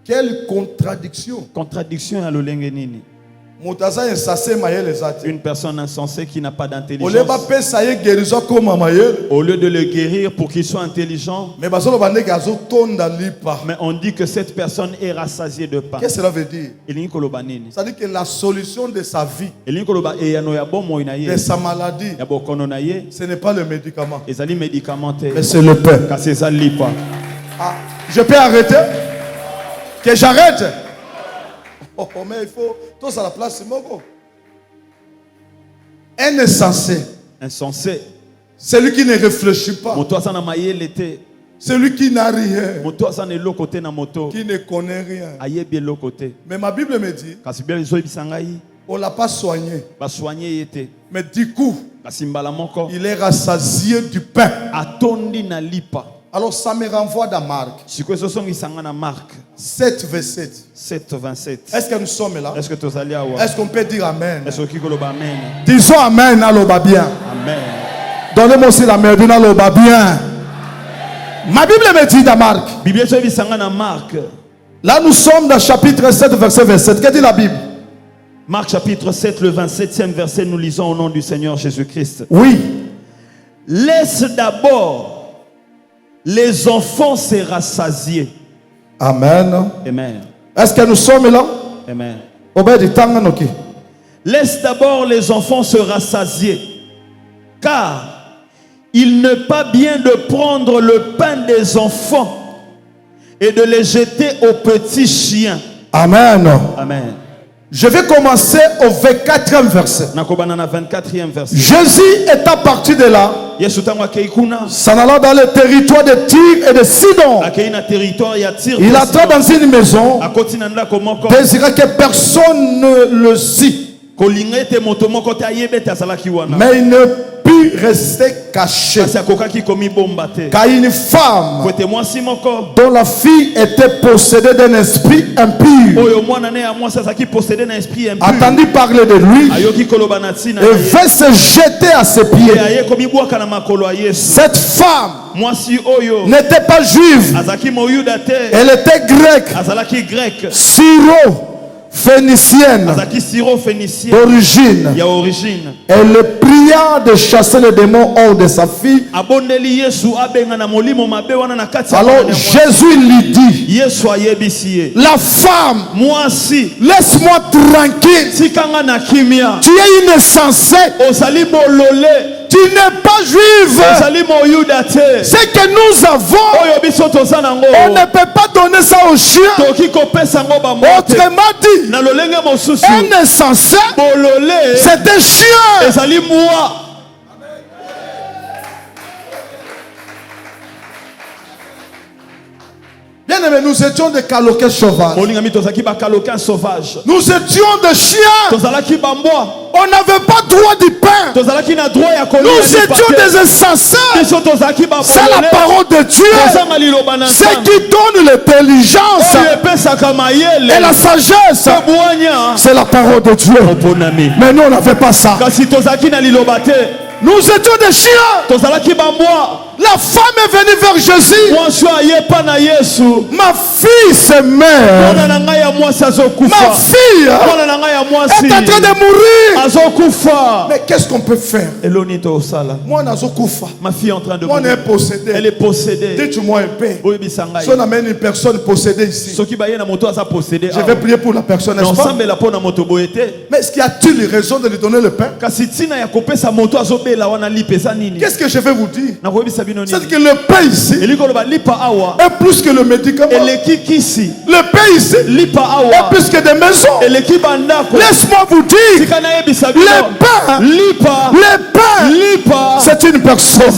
Quelle contradiction! Une personne insensée qui n'a pas d'intelligence, au lieu de le guérir pour qu'il soit intelligent, mais on dit que cette personne est rassasiée de pain. Qu'est-ce que cela veut dire? Ça veut dire que la solution de sa vie, de sa maladie, ce n'est pas le médicament, mais c'est le pain. Ah, je peux arrêter? Que j'arrête? Oh, mais il faut tous à la place, c'est mon gros. Un insensé, celui qui ne réfléchit pas, celui qui n'a rien, qui ne connaît rien. Mais ma Bible me dit, on ne l'a pas soigné, mais du coup, il est rassasié du pain. Alors ça me renvoie dans Marc 7, verset 7. Est-ce que nous sommes là? Est-ce qu'on peut dire Amen? Disons Amen, aloba bien. Amen. Donnez-moi aussi la merde, aloba bien. Ma Bible me dit dans Marc. Là nous sommes dans chapitre 7 verset 27. Qu'est-ce que dit la Bible? Marc chapitre 7 le 27e verset, nous lisons au nom du Seigneur Jésus-Christ. Oui. Laisse d'abord les enfants se rassasier. Amen. Amen. Est-ce que nous sommes là? Amen. Laisse d'abord les enfants se rassasier, car il n'est pas bien de prendre le pain des enfants et de les jeter aux petits chiens. Amen. Amen. Je vais commencer au 24e verset. Jésus est parti de là, s'en allant dans le territoire de Tyr et de Sidon. Il entra dans une maison, désirant que personne ne le sait. Mais il ne put rester caché, car une femme dont la fille était possédée d'un esprit impur attendit parler de lui et vint se jeter à ses pieds. Cette femme n'était pas juive, elle était grecque, syro-phénicienne d'origine. Elle pria de chasser les démons hors de sa fille. Alors Jésus lui dit, la femme, laisse-moi tranquille, tu es insensé, tu n'es pas juive. Ce que nous avons, on ne peut pas donner ça aux chiens. Autrement dit, un insensé, c'est un chien. Bien aimé, nous étions des caloquets sauvages. Nous étions des chiens. On n'avait pas droit du pain. Nous étions des insensés. C'est la parole de Dieu. C'est qui donne l'intelligence et la sagesse. C'est la parole de Dieu. Mais nous on n'avait pas ça. Nous étions des chiens. La femme est venue vers Jésus. Ma fille se meurt. Ma fille est en train de mourir. Mais qu'est-ce qu'on peut faire? Ma fille est en train de mourir. Elle est possédée. Dites-moi un peu. Si on amène une personne possédée ici, je vais prier pour la personne, n'est-ce pas? Mais est-ce qu'il y a-t-il raison de lui donner le pain? Qu'est-ce que je vais vous dire? C'est que le pain ici est plus que le médicament. Le pain ici est plus que des maisons. Laisse-moi vous dire, le pain, c'est une personne.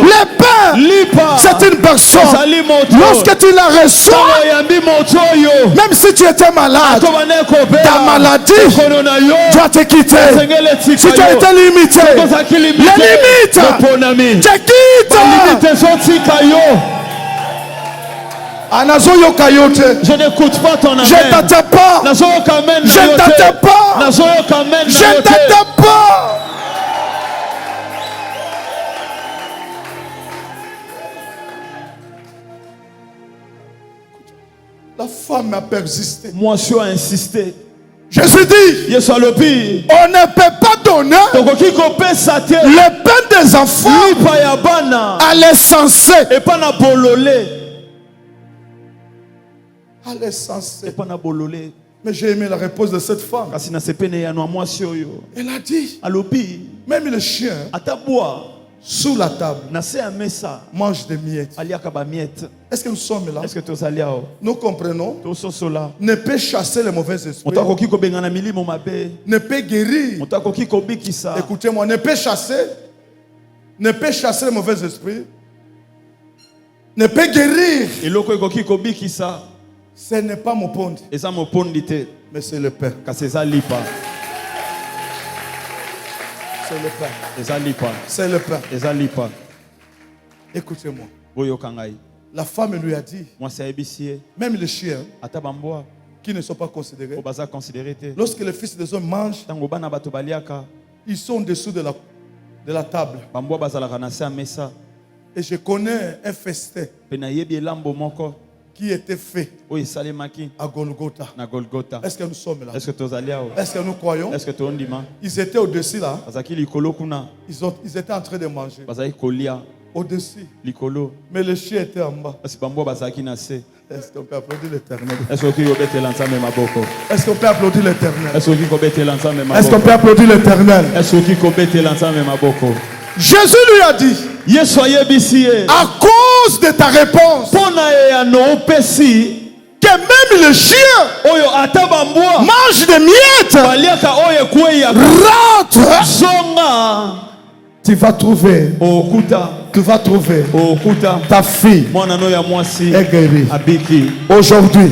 Le pain, c'est une personne. Lorsque tu la reçois, même si tu étais malade, ta maladie doit te quitter. Si tu as été limité, les limites te quittent. Je n'écoute pas ton amen. Je t'attends pas. Je t'attends pas. Je t'attends pas. La femme a persisté. Monsieur a insisté. Jésus dit, on ne peut pas donner le pain des enfants à l'insensé. À l'insensé. Mais j'ai aimé la réponse de cette femme. Elle a dit, même le chien sous la table mange des miettes. Est-ce que nous sommes là? Nous comprenons. Ne peut chasser les mauvais esprits. Ne peut guérir. Écoutez-moi, ne peut chasser les mauvais esprits. Ne peut guérir. Ce n'est pas mon pond. Mais c'est le pain. C'est le pain. C'est le pain. Écoutez-moi. La femme lui a dit, même les chiens qui ne sont pas considérés, lorsque les fils des hommes mangent, ils sont en dessous de la table. Et je connais un festin qui était fait à Golgotha. Est-ce que nous sommes là? Est-ce que nous croyons? Ils étaient au-dessus là. Ils étaient en train de manger. Au-dessus. Mais le chien était en bas. Est-ce qu'on peut applaudir l'Éternel? Est-ce qu'on peut applaudir l'Éternel? Est-ce qu'on peut applaudir l'Éternel? Jésus lui a dit, à cause de ta réponse, que même le chien mange des miettes, rentre. Tu vas trouver ta fille est guérie. Aujourd'hui,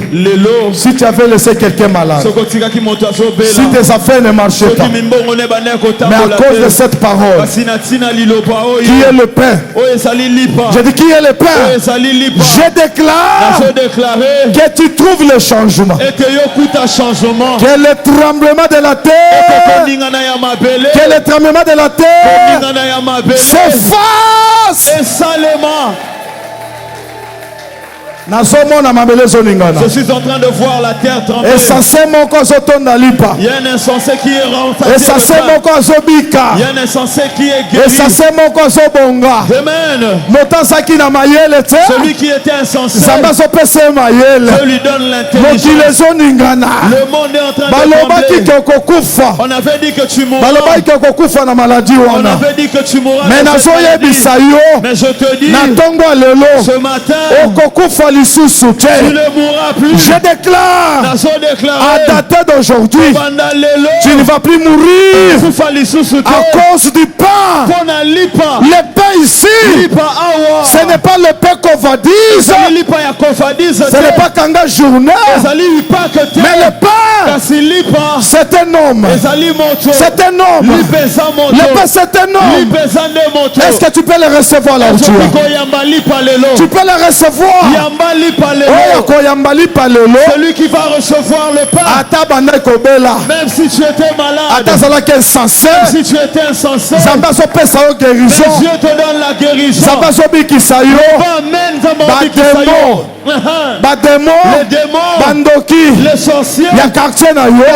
si tu avais laissé quelqu'un malade, si tes affaires ne marchaient pas, mais à cause de cette parole, qui est le pain, je dis qui est le pain, je déclare que tu trouves le changement, que le tremblement de la terre, s'efface. Je suis en train de voir la terre trembler. Il y a un insensé qui est rentré. Il y a un insensé qui est guéri. Amen. Celui qui était insensé, Dieu lui donne l'intelligence. Le monde est en train de trembler. On avait dit que tu mourras. On avait dit que tu mourras. Mais je te dis, ce matin, tu ne mourras plus. Je déclare à dater d'aujourd'hui, tu ne vas plus mourir à cause du pain. Le pain ici, ce n'est pas le pain covadise, ce n'est pas Kanga journée, mais le pain, c'est un homme. C'est un homme. Le pain, c'est un homme. Est-ce que tu peux le recevoir là où tu es? Tu peux le recevoir. Celui qui va recevoir le pain, même si tu étais malade, même si tu étais insensé, Dieu te donne la guérison. Le démon, les sorciers,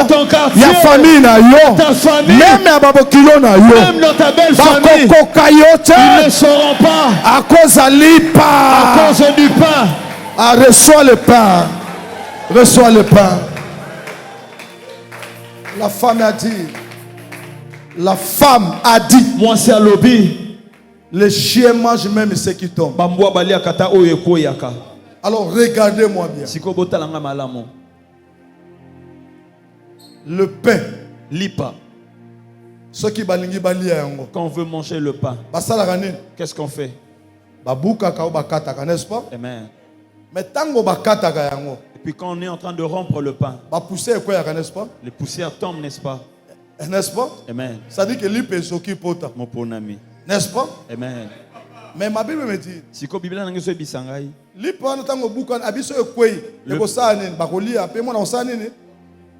ton quartier, ta famille, même dans ta belle famille, ils ne sauront pas à cause du pain. Ah, reçois le pain. Reçois le pain. La femme a dit. Moi c'est à lobby. Les chiens mangent même ceux qui tombent. Alors regardez-moi bien. Le pain. Quand on veut manger le pain, qu'est-ce qu'on fait? N'est-ce pas? Amen. Mais et puis quand on est en train de rompre le pain, les poussières tombent, n'est-ce pas? N'est-ce pas? Amen. Ça dit que l'ipé s'occupe. Mon bon ami. N'est-ce pas? Amen. Mais ma Bible me dit,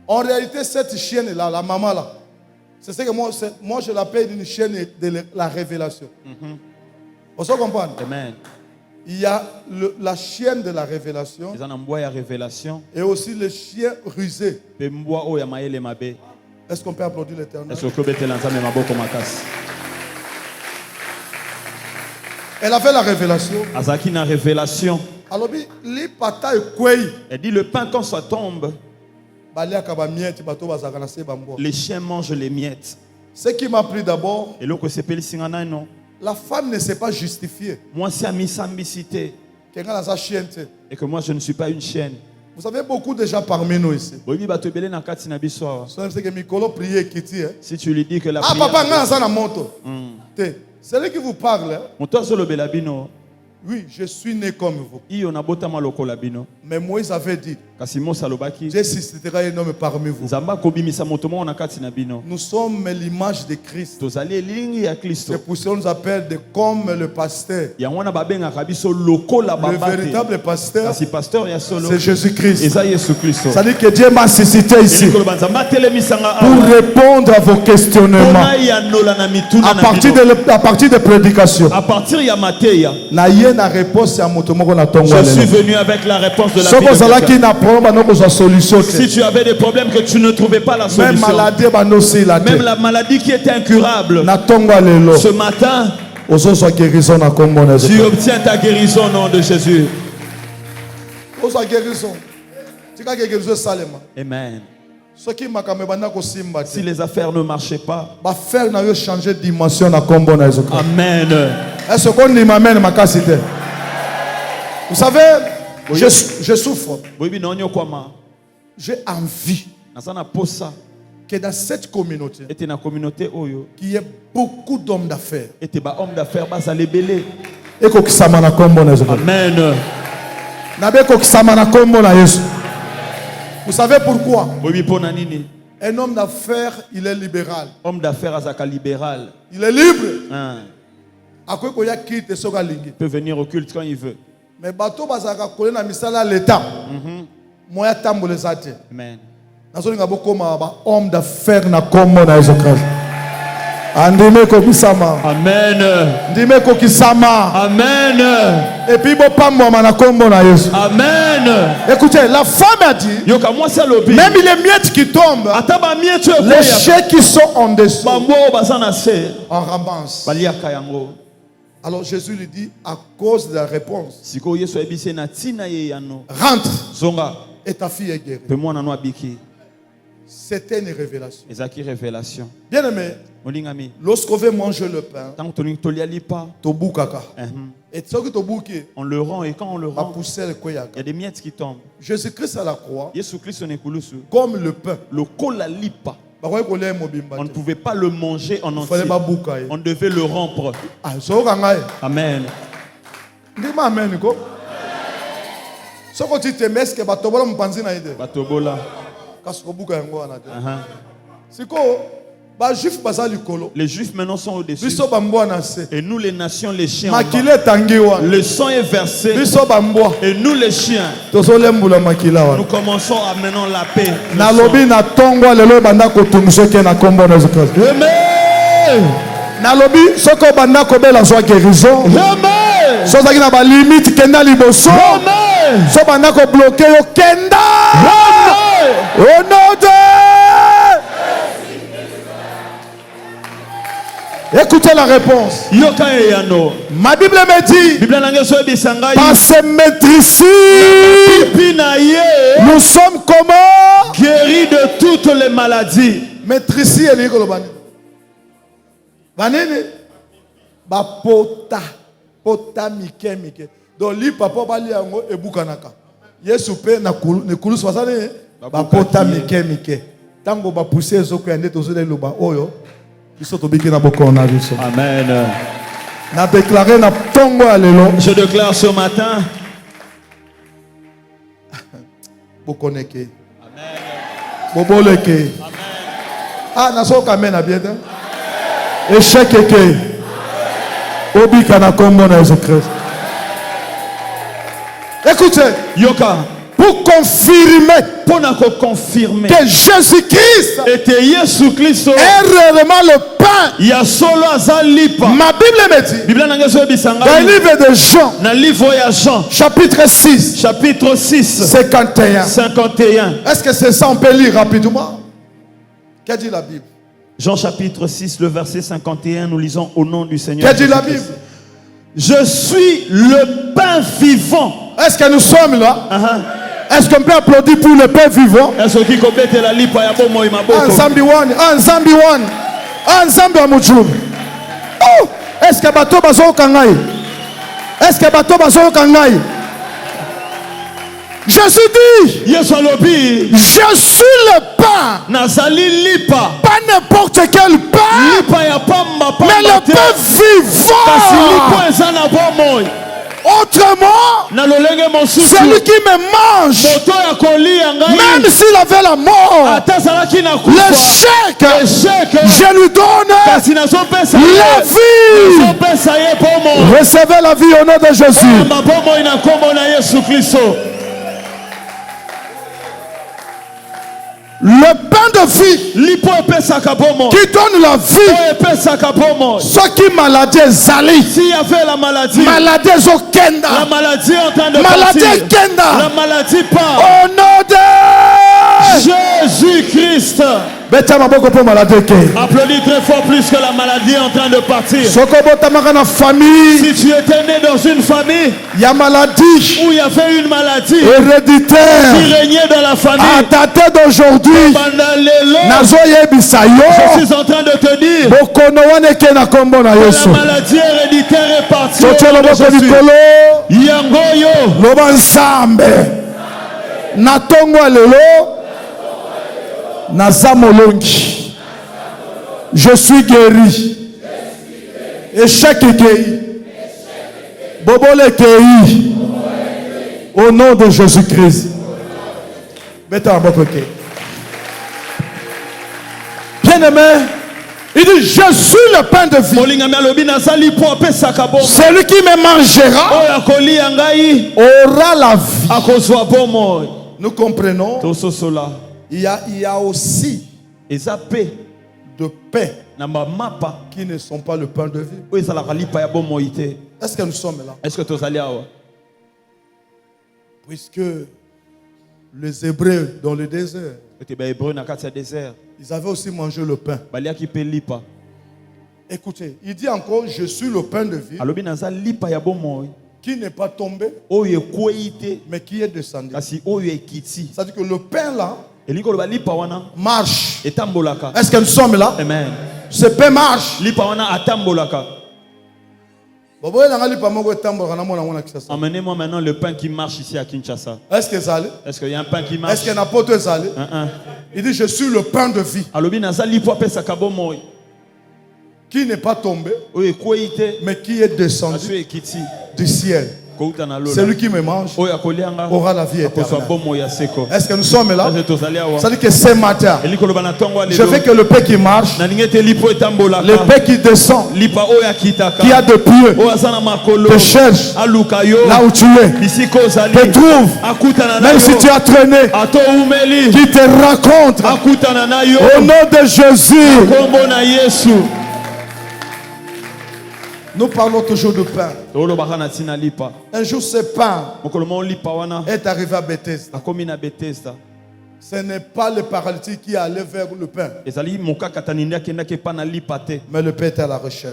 en réalité, cette chienne-là, la maman là, c'est ce que moi je l'appelle une chienne de la révélation. Vous comprenez? Amen. Il y a la chienne de la révélation et aussi le chien rusé. Est-ce qu'on peut applaudir l'Éternel? Elle avait la révélation. Alors, elle dit le pain quand ça tombe, les chiens mangent les miettes. Ce qui m'a pris d'abord, la femme ne s'est pas justifiée. Moi, c'est à mi-sambicité. Et que moi, je ne suis pas une chienne. Vous avez beaucoup de gens parmi nous ici. Si tu lui dis que la prière... Ah, papa, c'est lui qui vous parle. Oui, je suis né comme vous. Mais Moïse avait dit, Dieu suscitera un homme parmi vous. Nous sommes l'image de Christ. C'est pour ça qu'on nous appelle comme le pasteur. Le véritable pasteur, c'est Jésus-Christ. Ça dit que Dieu m'a suscité ici pour répondre à vos questionnements à partir de prédications. Je suis venu avec la réponse de la vie. Si tu avais des problèmes que tu ne trouvais pas la solution, même la maladie qui était incurable, ce matin, tu obtiens ta guérison au nom de Jésus. Amen. Si les affaires ne marchaient pas, amen. Est-ce qu'on dit m'amène ma casité? Vous savez, je souffre. J'ai envie que dans cette communauté, qu'il y ait beaucoup d'hommes d'affaires. Amen. Vous savez pourquoi? Un homme d'affaires, il est libéral. Homme d'affaires libéral. Il est libre. Il peut venir au culte quand il veut. Mais bateau bazaka koler na misala l'état. Moya tambole zate. Amen. Nazolinga bokoma ba homme d'affaires na kombo na Yesu Christ. Andime ko kisama. Amen. Ndime ko kisama. Amen. Et puis bo pambo na kombo na Yesu. Amen. Écoutez, la femme a dit, même les miettes qui tombent, les chais qui sont en dessous, en ramasse. Alors Jésus lui dit, à cause de la réponse, rentre et ta fille est guérie. C'était une révélation. Bien aimé, lorsqu'on veut manger le pain, on le rend, et quand on le rend, il y a des miettes qui tombent. Jésus-Christ à la croix, comme le pain, on ne pouvait pas le manger en entier. On devait le rompre. Amen. Les juifs maintenant sont au-dessus. Et nous les nations, les chiens. Le sang est versé. Et nous les chiens, nous commençons à maintenant la paix. Amen. Écoutez la réponse. Ma Bible me dit, par ces maîtrises, nous sommes comment? Guéris de toutes les maladies. Maîtrise, elle est globale. Banene, ba pota mike. Donc li papa bali ango ebukanaka. Yesu pe na kulu swasane ba pota mike. Tango ba pousser zoko yande tozo le loba oyo. Amen. Je déclare ce matin. Amen. Ah, naso kamen a bien. Échec eke. Obika na kombo na Jésus-Christ. Écoutez, Yoka. Pour confirmer que Jésus-Christ est réellement le pain. Ma Bible me dit, dans le livre de Jean, chapitre 6, 51. Est-ce que c'est ça, on peut lire rapidement? Qu'a dit la Bible? Jean chapitre 6, le verset 51, nous lisons au nom du Seigneur. Qu'a dit la Bible? Je suis le pain vivant. Est-ce que nous sommes là? Est-ce qu'on peut applaudir pour le pain vivant? Oh, est-ce que bateau bazo kangai? Est-ce que bateau bazo kangai? Jésus dit, je suis le pain. Pas n'importe quel pain, mais le pain vivant. Oh Autrement, celui qui me mange, même s'il avait la mort, l'échec, je lui donne la vie. Recevez la vie au nom de Jésus. Le pain de vie qui donne la vie. Ceux qui maladie zali. S'il y avait la maladie, maladie zokenda. La maladie est en train de maladie partir. Kenda. La maladie part. Au nom de Jésus-Christ. Applaudis très fort plus que la maladie est en train de partir. Si tu étais né dans une famille où il y avait une maladie héréditaire qui régnait dans la famille, à dater d'aujourd'hui, je suis en train de te dire que la maladie héréditaire est partie. Yangoyo Natongo lelo Nazamolongi. Je suis guéri. Échec guéri. Bobole guéri. Au nom de Jésus-Christ. Bien-aimé, il dit, je suis le pain de vie. Celui qui me mangera aura la vie. Nous comprenons. Il y a aussi de pain qui ne sont pas le pain de vie. Est-ce que nous sommes là? Puisque les Hébreux dans le désert, ils avaient aussi mangé le pain. Écoutez, il dit encore, je suis le pain de vie qui n'est pas tombé, mais qui est descendu. C'est-à-dire que le pain là marche. Est-ce que nous sommes là? Amen. Ce pain marche. Emmenez-moi maintenant le pain qui marche ici à Kinshasa. Est-ce qu'il y a un pain qui marche? Est-ce qu'il y a un apôtre? Il dit, je suis le pain de vie qui n'est pas tombé, mais qui est descendu du ciel. Celui qui me mange aura la vie éternelle. Est-ce que nous sommes là? Ça dit que ce matin, je veux que le pain qui marche, le pain qui descend, qui a de pieux, te cherche là où tu es, te trouve, même si tu as traîné, qui te rencontre au nom de Jésus. Nous parlons toujours de pain. Un jour, ce pain est arrivé à Bethesda. Ce n'est pas le paralytique qui allait vers le pain, mais le pain était à la recherche.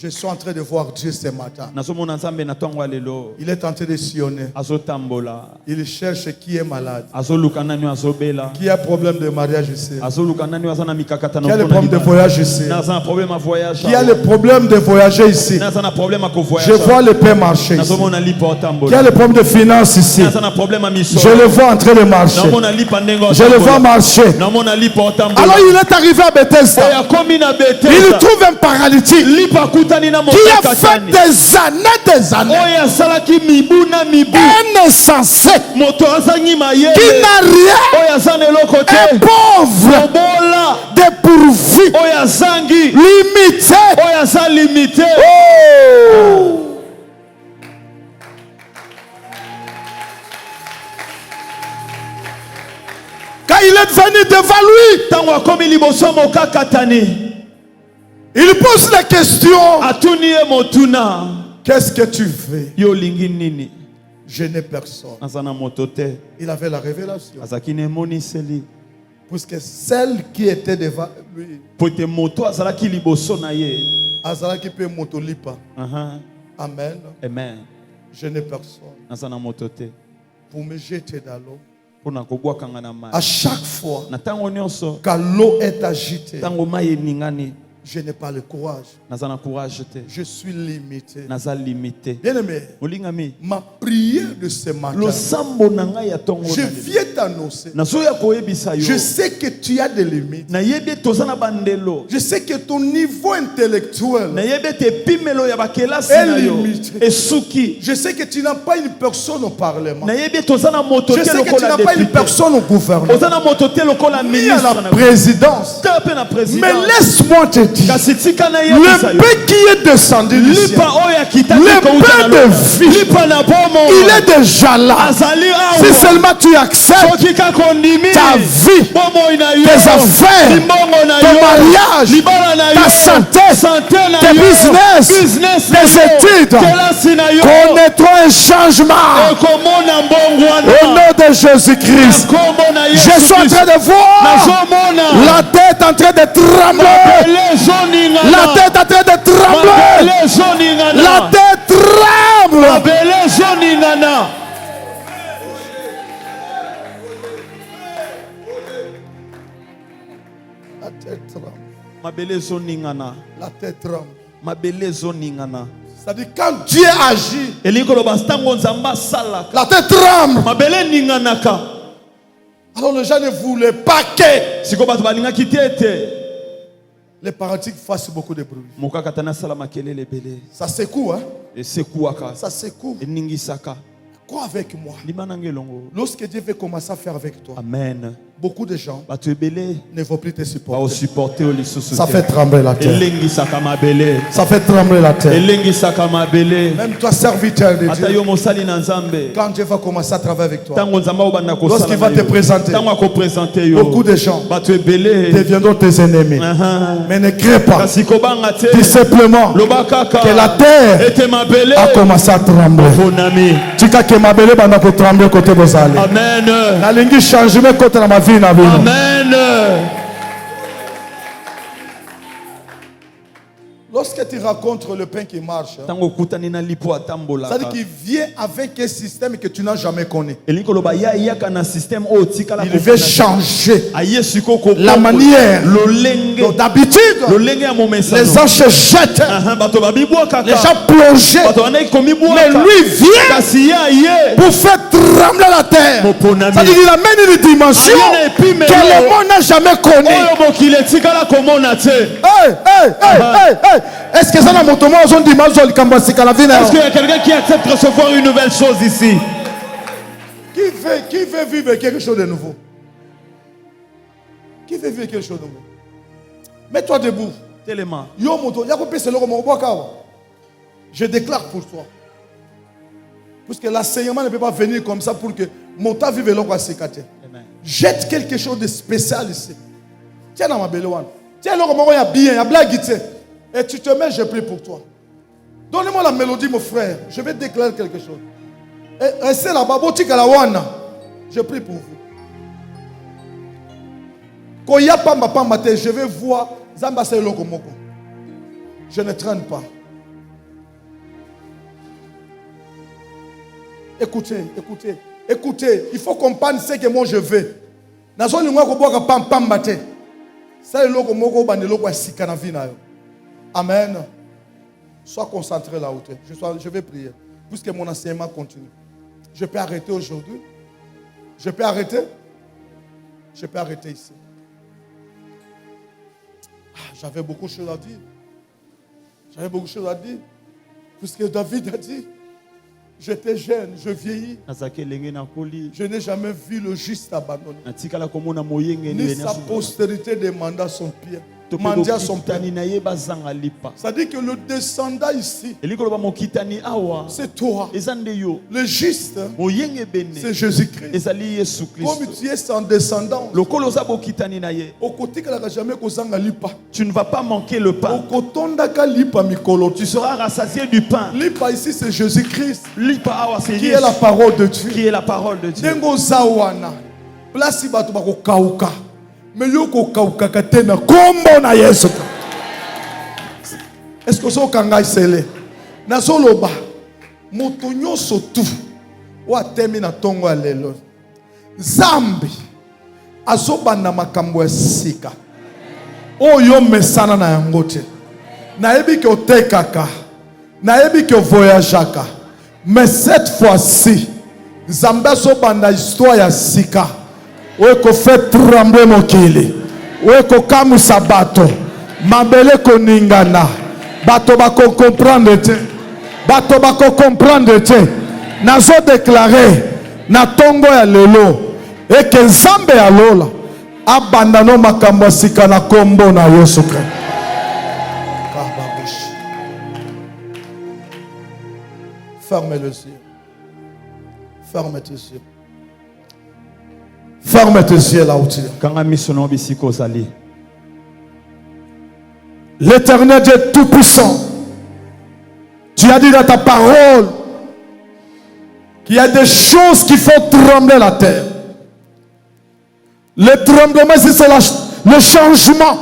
Je suis en train de voir Dieu ce matin. Il est en train de sillonner. Il cherche qui est malade, qui a problème de mariage ici, qui a le problème de voyage ici, qui a le problème de voyager ici. Je vois le pain marcher ici. Qui a le problème de finances ici, je le vois en train de marcher. Je le vois marcher. Alors il est arrivé à Bethesda. Il trouve un paralytique qui a fait des années, un insensé, qui n'a rien, un pauvre, dépourvu, limité. Oh! Quand il est venu devant lui, il pose la question, qu'est-ce que tu veux? Je n'ai personne. Il avait la révélation. Puisque celle qui était devant lui, Azalaki peut motolipa. Amen. Je n'ai personne pour me jeter dans l'eau. À chaque fois que l'eau est agitée, Je n'ai pas le courage. Je suis limité. Bien aimé, ma prière de ce matin, je viens t'annoncer. Je sais que tu as des limites. Je sais que ton niveau intellectuel est limité. Je sais que tu n'as pas une personne au Parlement. Je sais que tu n'as pas une personne au gouvernement ni à la présidence. Mais laisse-moi te dire, le paix qui est descendu du ciel, le paix de vie, il est déjà là. Si seulement tu acceptes ta vie, tes affaires, ton mariage, ta santé, tes business, tes études, connaîtront un changement au nom de Jésus-Christ. Je suis en train de voir la tête en train de trembler. La tête en train de trembler. La tête tremble. La tête tremble. La tête tremble. C'est-à-dire quand Dieu agit, la tête tremble. Alors les gens ne voulaient pas que les paralytiques fassent beaucoup de bruit. Ça secoue, hein? Ça secoue. Crois avec moi. Lorsque Dieu veut commencer à faire avec toi, amen, beaucoup de gens ne vont plus te supporter. Ça fait trembler la terre. Ça fait trembler la terre. Même toi, serviteur de Dieu, quand Dieu va commencer à travailler avec toi, lorsqu'il va te présenter, beaucoup de gens deviendront tes ennemis. Mais ne crée pas. Dis simplement que la terre a commencé à trembler. Mabele banda ko trembler côté bozali. Amen. Na lingi changement côté na ma vie na bino. Amen. Lorsque tu rencontres le pain qui marche, c'est-à-dire qu'il vient avec un système que tu n'as jamais connu. Il veut changer la manière. D'habitude, les gens se jettent, les gens plongent, mais lui vient pour faire trembler la terre. C'est-à-dire qu'il amène une dimension que le monde n'a jamais connue. Est-ce que ça n'a pas besoin d'image? Est-ce qu'il y a quelqu'un qui accepte de recevoir une nouvelle chose ici? Qui veut vivre quelque chose de nouveau? Qui veut vivre quelque chose de nouveau? Mets-toi debout. Je déclare pour toi. Puisque l'enseignement ne peut pas venir comme ça pour que mon temps vive l'eau. Jette quelque chose de spécial ici. Tiens dans ma belle one. Tiens l'eau comme il y a bien, il y a blague. Et tu te mets, je prie pour toi. Donnez-moi la mélodie, mon frère. Je vais déclarer quelque chose. Et restez là-bas, je prie pour vous. Je vais voir Zamba Lokomoko. Je ne traîne pas. Écoutez. Il faut comprendre ce que moi je veux. Amen. Sois concentré là où tu es. Je vais prier. Puisque mon enseignement continue. Je peux arrêter aujourd'hui. Je peux arrêter ici. J'avais beaucoup de choses à dire. Puisque David a dit, j'étais jeune, je vieillis. Je n'ai jamais vu le juste abandonné. Ni sa postérité demanda son pied. C'est-à-dire que le descendant ici, c'est toi. Le juste, c'est Jésus-Christ. Comme tu es sans descendant, tu ne vas pas manquer le pain. Tu seras rassasié du pain. Lipa ici, c'est Jésus-Christ qui est la parole de Dieu. Mais est-ce que ça kanga isele na soloba moto nyoso tu wa temi na tongo alelo Zambi azobanda makambo ya sika Oyo mesana na yango te. Nayebi ke otekaka. Nayebi ke voyageaka. Mais cette fois-ci, Nzambe so banda histoire ya sika. Oyo ko fait trembler mokili. Oyo ko kamusa bato. Mabele ko ningana. Bato bako comprendre te. Bato bako comprendre te. Nazo déclarer na tongo ya lelo. Et que Nzambe ya lola. Abandano makambo sika na kombo na Yesu Christ. Ferme les yeux. Ferme tes yeux. Ferme tes yeux là où tu es. L'Éternel Dieu Tout-Puissant, tu as dit dans ta parole qu'il y a des choses qui font trembler la terre. Le tremblement, c'est le changement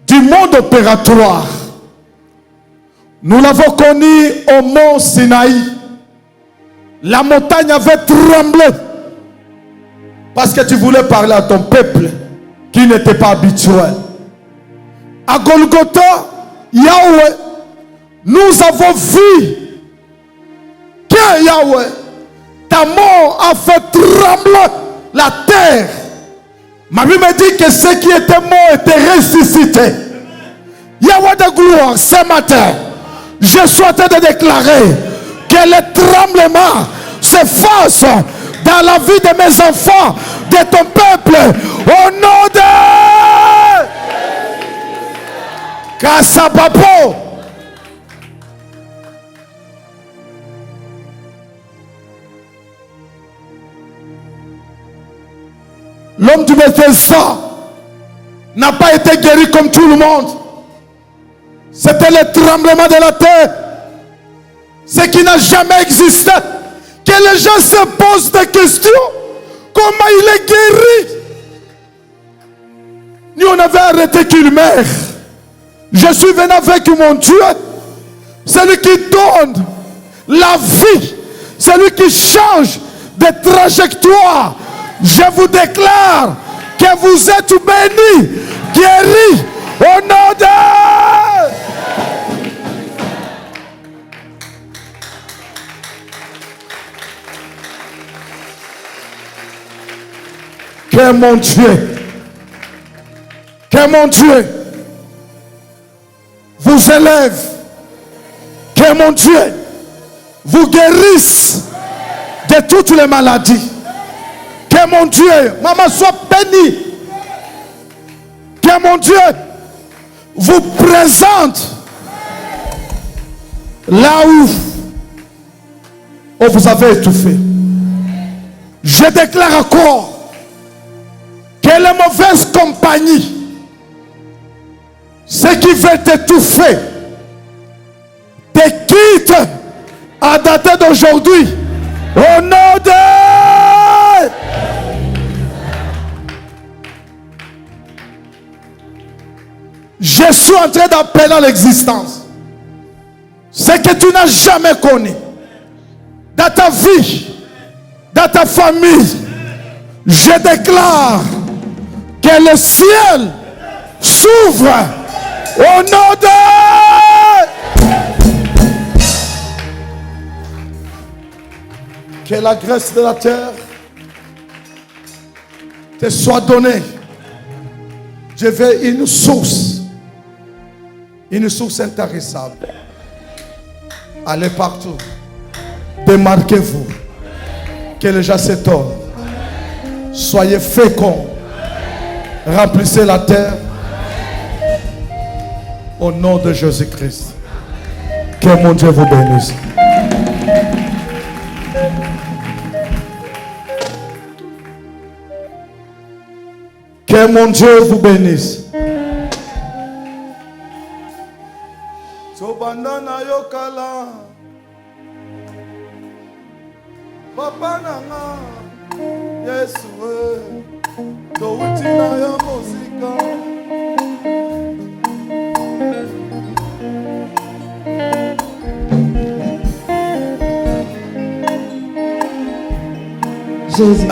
du monde opératoire. Nous l'avons connu au mont Sinaï. La montagne avait tremblé parce que tu voulais parler à ton peuple qui n'était pas habituel. À Golgotha, Yahweh, nous avons vu que Yahweh, ta mort a fait trembler la terre. Ma Bible me dit que ceux qui étaient morts étaient ressuscités. Yahweh de gloire, ce matin, je suis en train de déclarer que les tremblements se fassent dans la vie de mes enfants, de ton peuple, au nom de Kassapapo. L'homme du Bethesda n'a pas été guéri comme tout le monde. C'était le tremblement de la terre. Ce qui n'a jamais existé. Que les gens se posent des questions. Comment il est guéri? Nous on avait arrêté qu'il meure. Je suis venu avec mon Dieu. Celui qui donne la vie. Celui qui change de trajectoire. Je vous déclare que vous êtes bénis, guéris au nom de... Que mon Dieu vous élève, que mon Dieu vous guérisse de toutes les maladies, que mon Dieu, maman, soit béni, que mon Dieu vous présente là où vous avez étouffé. Je déclare encore que les mauvaises compagnies, ceux qui veulent t'étouffer, te quittent à dater d'aujourd'hui. Au nom de... Je suis en train d'appeler à l'existence ce que tu n'as jamais connu dans ta vie, dans ta famille. Je déclare que le ciel s'ouvre au nom de... Que la grâce de la terre te soit donnée. Je veux une source intarissable. Allez partout. Démarquez-vous. Que les gens s'étonnent. Soyez féconds. Remplissez la terre. Au nom de Jésus-Christ. Que mon Dieu vous bénisse. Que mon Dieu vous bénisse. Papa nanga Yesu to utina ya muzika Jésus.